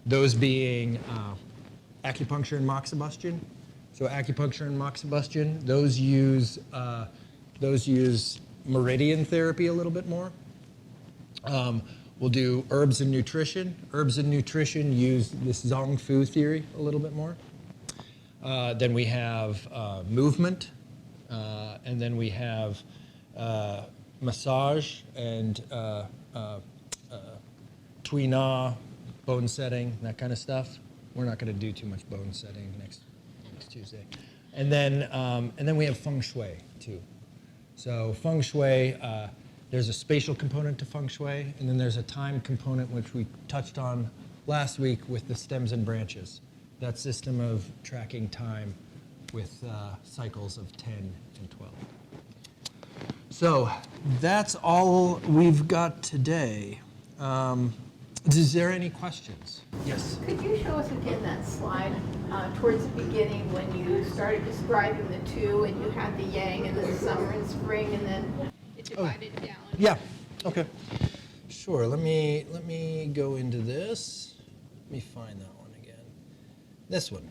Those being acupuncture and moxibustion. So acupuncture and moxibustion, those use meridian therapy a little bit more. We'll do herbs and nutrition. Herbs and nutrition use this Zong Fu theory a little bit more. Then we have movement, and then we have massage and Tui Na, bone setting, that kind of stuff. We're not going to do too much bone setting next Tuesday. And then we have feng shui too. So feng shui, there's a spatial component to feng shui, and then there's a time component which we touched on last week with the stems and branches. That system of tracking time with cycles of 10 and 12. So that's all we've got today. Is there any questions? Yes. Could you show us again that slide towards the beginning when you started describing the two and you had the yang and the summer and spring and then it divided down? Yeah. Okay. Sure. Let me go into this. Let me find that one again. This one.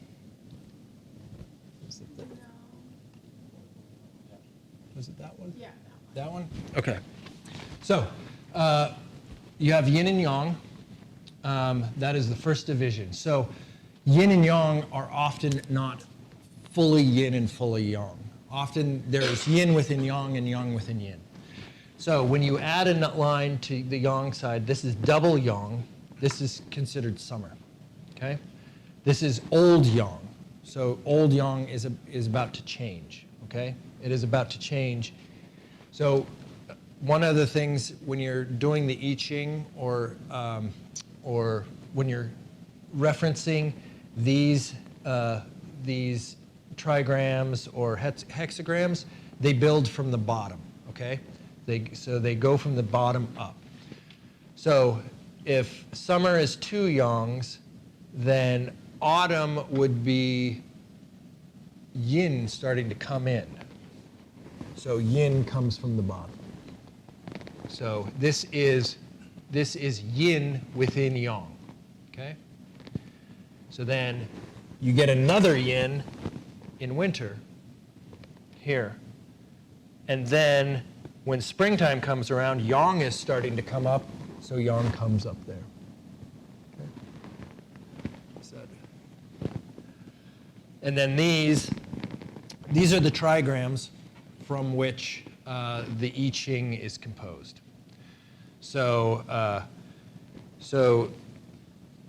Was it that one? Yeah. That one? Okay. So you have yin and yang. That is the first division. So yin and yang are often not fully yin and fully yang. Often there is yin within yang and yang within yin. So when you add a line to the yang side, this is double yang. This is considered summer. Okay? This is old yang. So old yang is about to change. Okay? It is about to change. So one of the things when you're doing the I Ching or when you're referencing these trigrams or hexagrams, they build from the bottom, okay? So they go from the bottom up. So if summer is 2 yangs, then autumn would be yin starting to come in. So yin comes from the bottom. So this is yin within yang, okay? So then you get another yin in winter here. And then when springtime comes around, yang is starting to come up, so yang comes up there. Okay? Is that- And then these are the trigrams from which the I Ching is composed. So, so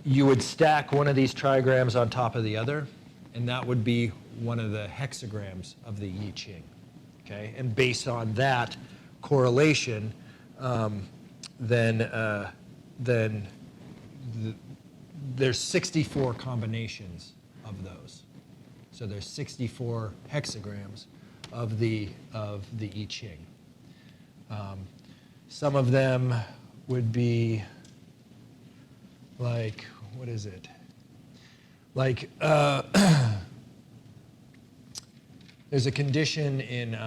you would stack one of these trigrams on top of the other, and that would be one of the hexagrams of the I Ching. Okay, and based on that correlation, then there's 64 combinations of those. So there's 64 hexagrams of the I Ching. Some of them would be like, what is it? Like, there's a condition in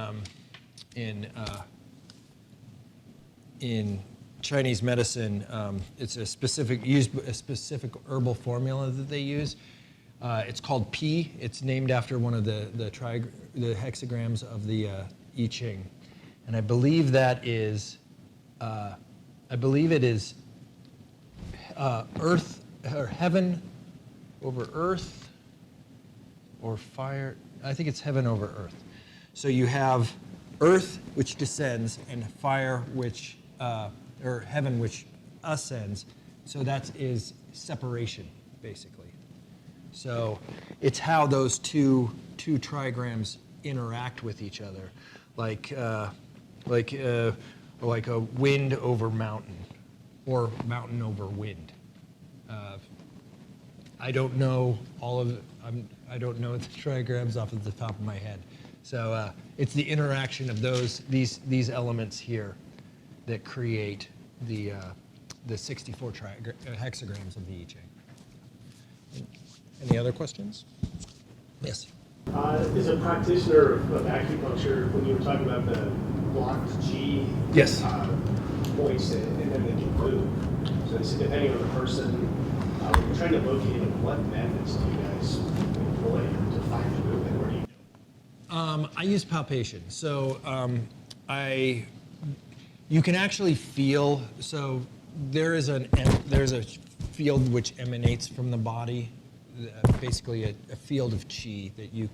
Chinese medicine. It's a specific herbal formula that they use. It's called Pi. It's named after one of the hexagrams of the I Ching, and I believe that is, it is earth or heaven over earth, or fire. I think it's heaven over earth. So you have earth which descends and fire which, or heaven which ascends. So that is separation, basically. So it's how those two trigrams interact with each other, like a wind over mountain, or mountain over wind. I don't know all of I don't know the trigrams off of the top of my head. So it's the interaction of these elements here that create the 64 hexagrams of the I Ching. Any other questions? Yes. As a practitioner of acupuncture, when you were talking about the blocked G Yes. points and then they can move. So they said depending on the person, when you're trying to locate them, what methods do you guys employ to find the movement? Where do you go? I use palpation. So you can actually feel. So there's a field which emanates from the body, basically a field of qi that you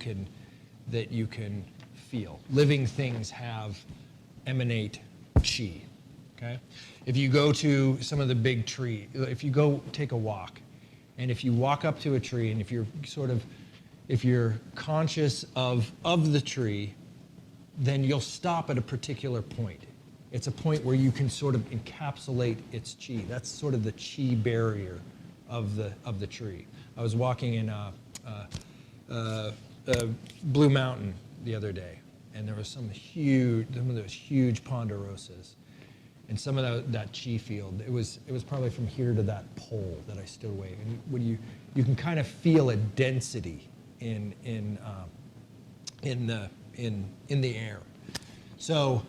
can feel. Living things emanate qi. Okay? If you go to some of the big tree, if you go take a walk, and if you walk up to a tree, and if you're conscious of the tree, then you'll stop at a particular point. It's a point where you can sort of encapsulate its qi. That's sort of the qi barrier of the tree. I was walking in Blue Mountain the other day, and there was some of those huge ponderosas, and some of that chi field. It was probably from here to that pole that I stood away. And when you can kind of feel a density in the air. So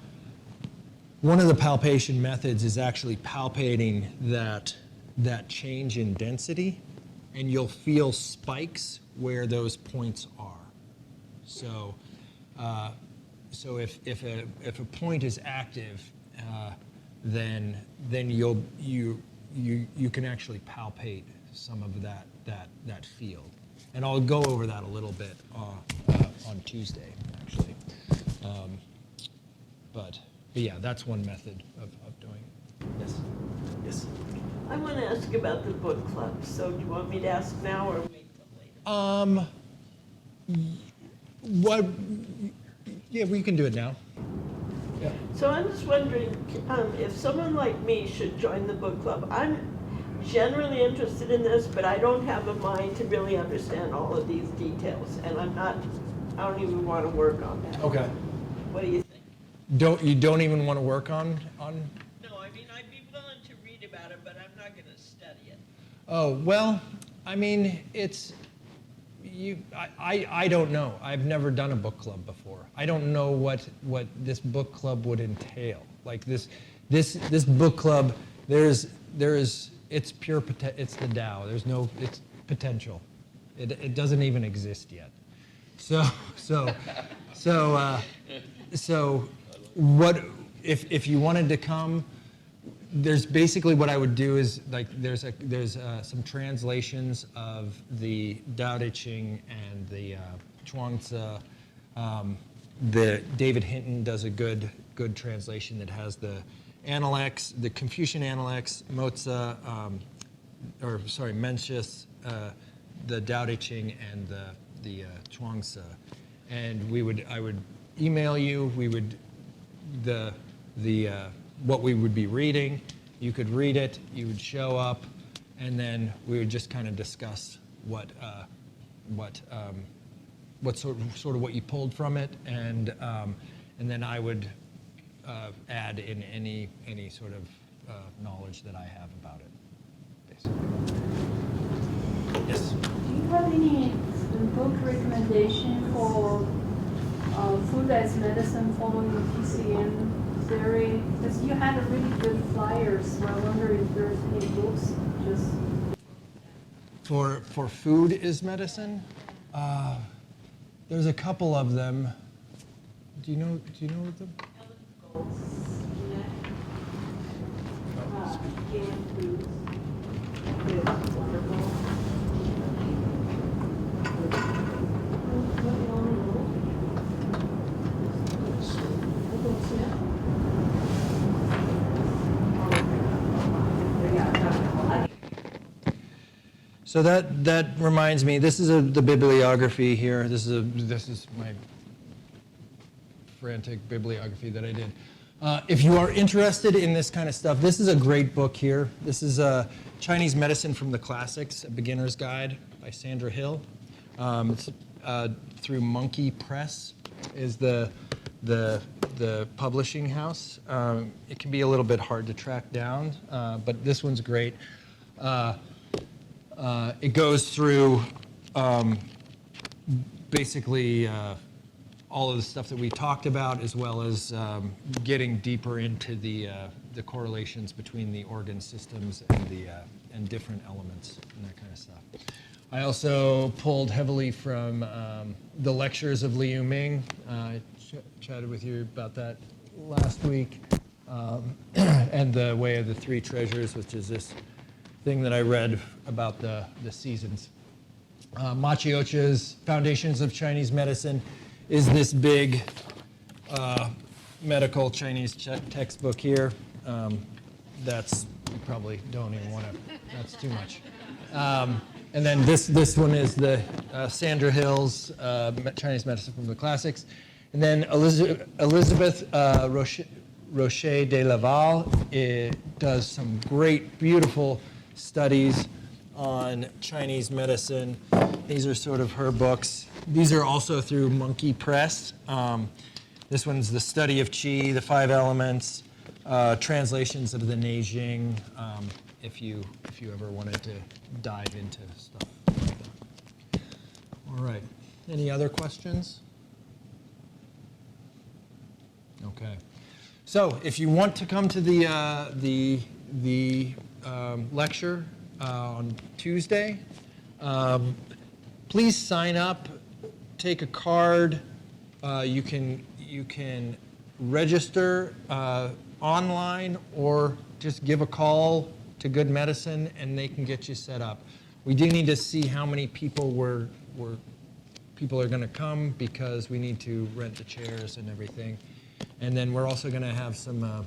one of the palpation methods is actually palpating that change in density, and you'll feel spikes where those points are. So if a point is active, then you can actually palpate some of that field, and I'll go over that a little bit on Tuesday, actually. But yeah, that's one method of doing it. Yes. Yes. I want to ask about the book club. So do you want me to ask now or wait till later? What? Yeah, we can do it now. Yeah. So I'm just wondering if someone like me should join the book club. I'm generally interested in this, but I don't have a mind to really understand all of these details, and I don't even want to work on that. Okay. What do you think? You don't even want to work on? No, I mean, I'd be willing to read about it, but I'm not going to study it. Oh, well, I mean, I don't know. I've never done a book club before. I don't know what this book club would entail. Like this book club, it's pure it's the Tao. It's potential. It doesn't even exist yet. So what if you wanted to come? There's basically what I would do is like there's some translations of the Tao Te Ching and the Chuang-Tzu. The David Hinton does a good translation that has the Analects, the Confucian Analects, Mencius, the Tao Te Ching, and the Chuang-Tzu. And I would email you. We would what we would be reading. You could read it. You would show up, and then we would just kind of discuss what sort of what you pulled from it, and then I would add in any sort of knowledge that I have about it. Basically. Yes. Do you have any book recommendation for food as medicine following the PCN theory? Because you had a really good flyers, so I wonder if there's any books just... For food is medicine? There's a couple of them. Do you know them? Canned foods. It's wonderful. So that reminds me. This is the bibliography here. This is my frantic bibliography that I did. If you are interested in this kind of stuff, this is a great book here. This is Chinese Medicine from the Classics, a Beginner's Guide by Sandra Hill. It's, through Monkey Press is the publishing house. It can be a little bit hard to track down, but this one's great. It goes through basically all of the stuff that we talked about, as well as getting deeper into the correlations between the organ systems and different elements and that kind of stuff. I also pulled heavily from the lectures of Liu Ming. I chatted with you about that last week, and the Way of the Three Treasures, which is this thing that I read about the seasons. Ma Chiocha's Foundations of Chinese Medicine is this big medical Chinese textbook here. You probably don't even want to, that's too much. And then this one is the Sandra Hill's Chinese Medicine from the Classics. And then Elizabeth Rocher de Laval does some great, beautiful studies on Chinese medicine. These are sort of her books. These are also through Monkey Press. This one's The Study of Qi, The Five Elements, translations of the Neijing, if you ever wanted to dive into stuff like that. All right. Any other questions? Okay. So if you want to come to the lecture on Tuesday, please sign up, take a card. You can register online, or just give a call to Good Medicine and they can get you set up. We do need to see how many people people are going to come, because we need to rent the chairs and everything. And then we're also going to have some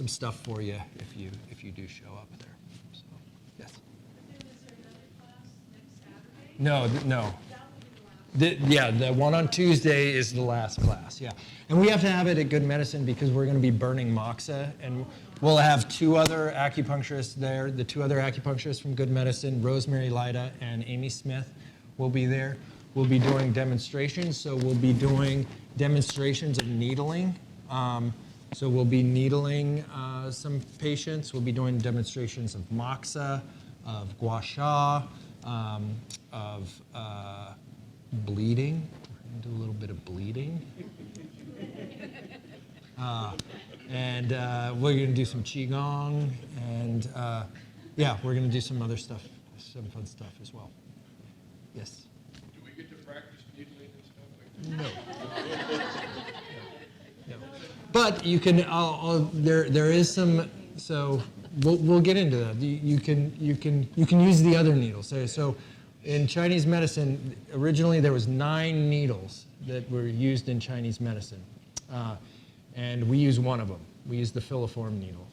stuff for you if you do show up there. So, yes. Is there another class next Saturday? No. That would be the last. The one on Tuesday is the last class. Yeah, and we have to have it at Good Medicine because we're going to be burning moxa, and we'll have two other acupuncturists there. The two other acupuncturists from Good Medicine, Rosemary Lyda and Amy Smith, will be there. We'll be doing demonstrations. So we'll be doing demonstrations of needling. So we'll be needling some patients. We'll be doing demonstrations of moxa, of gua sha, of bleeding. We're going to do a little bit of bleeding. And we're going to do some Qigong. And yeah, we're going to do some other stuff, some fun stuff as well. Yes? Do we get to practice needling and stuff like that? No. But you can, there is some, so we'll get into that. You can use the other needles. So in Chinese medicine, originally there was 9 needles that were used in Chinese medicine. And we use one of them. We use the filiform needle.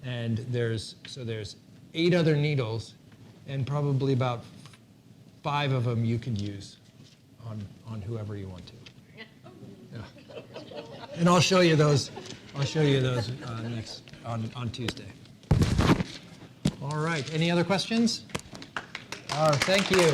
And there's 8 other needles, and probably about 5 of them you could use on whoever you want to. Yeah. And I'll show you those. I'll show you those next on Tuesday. All right. Any other questions? Thank you.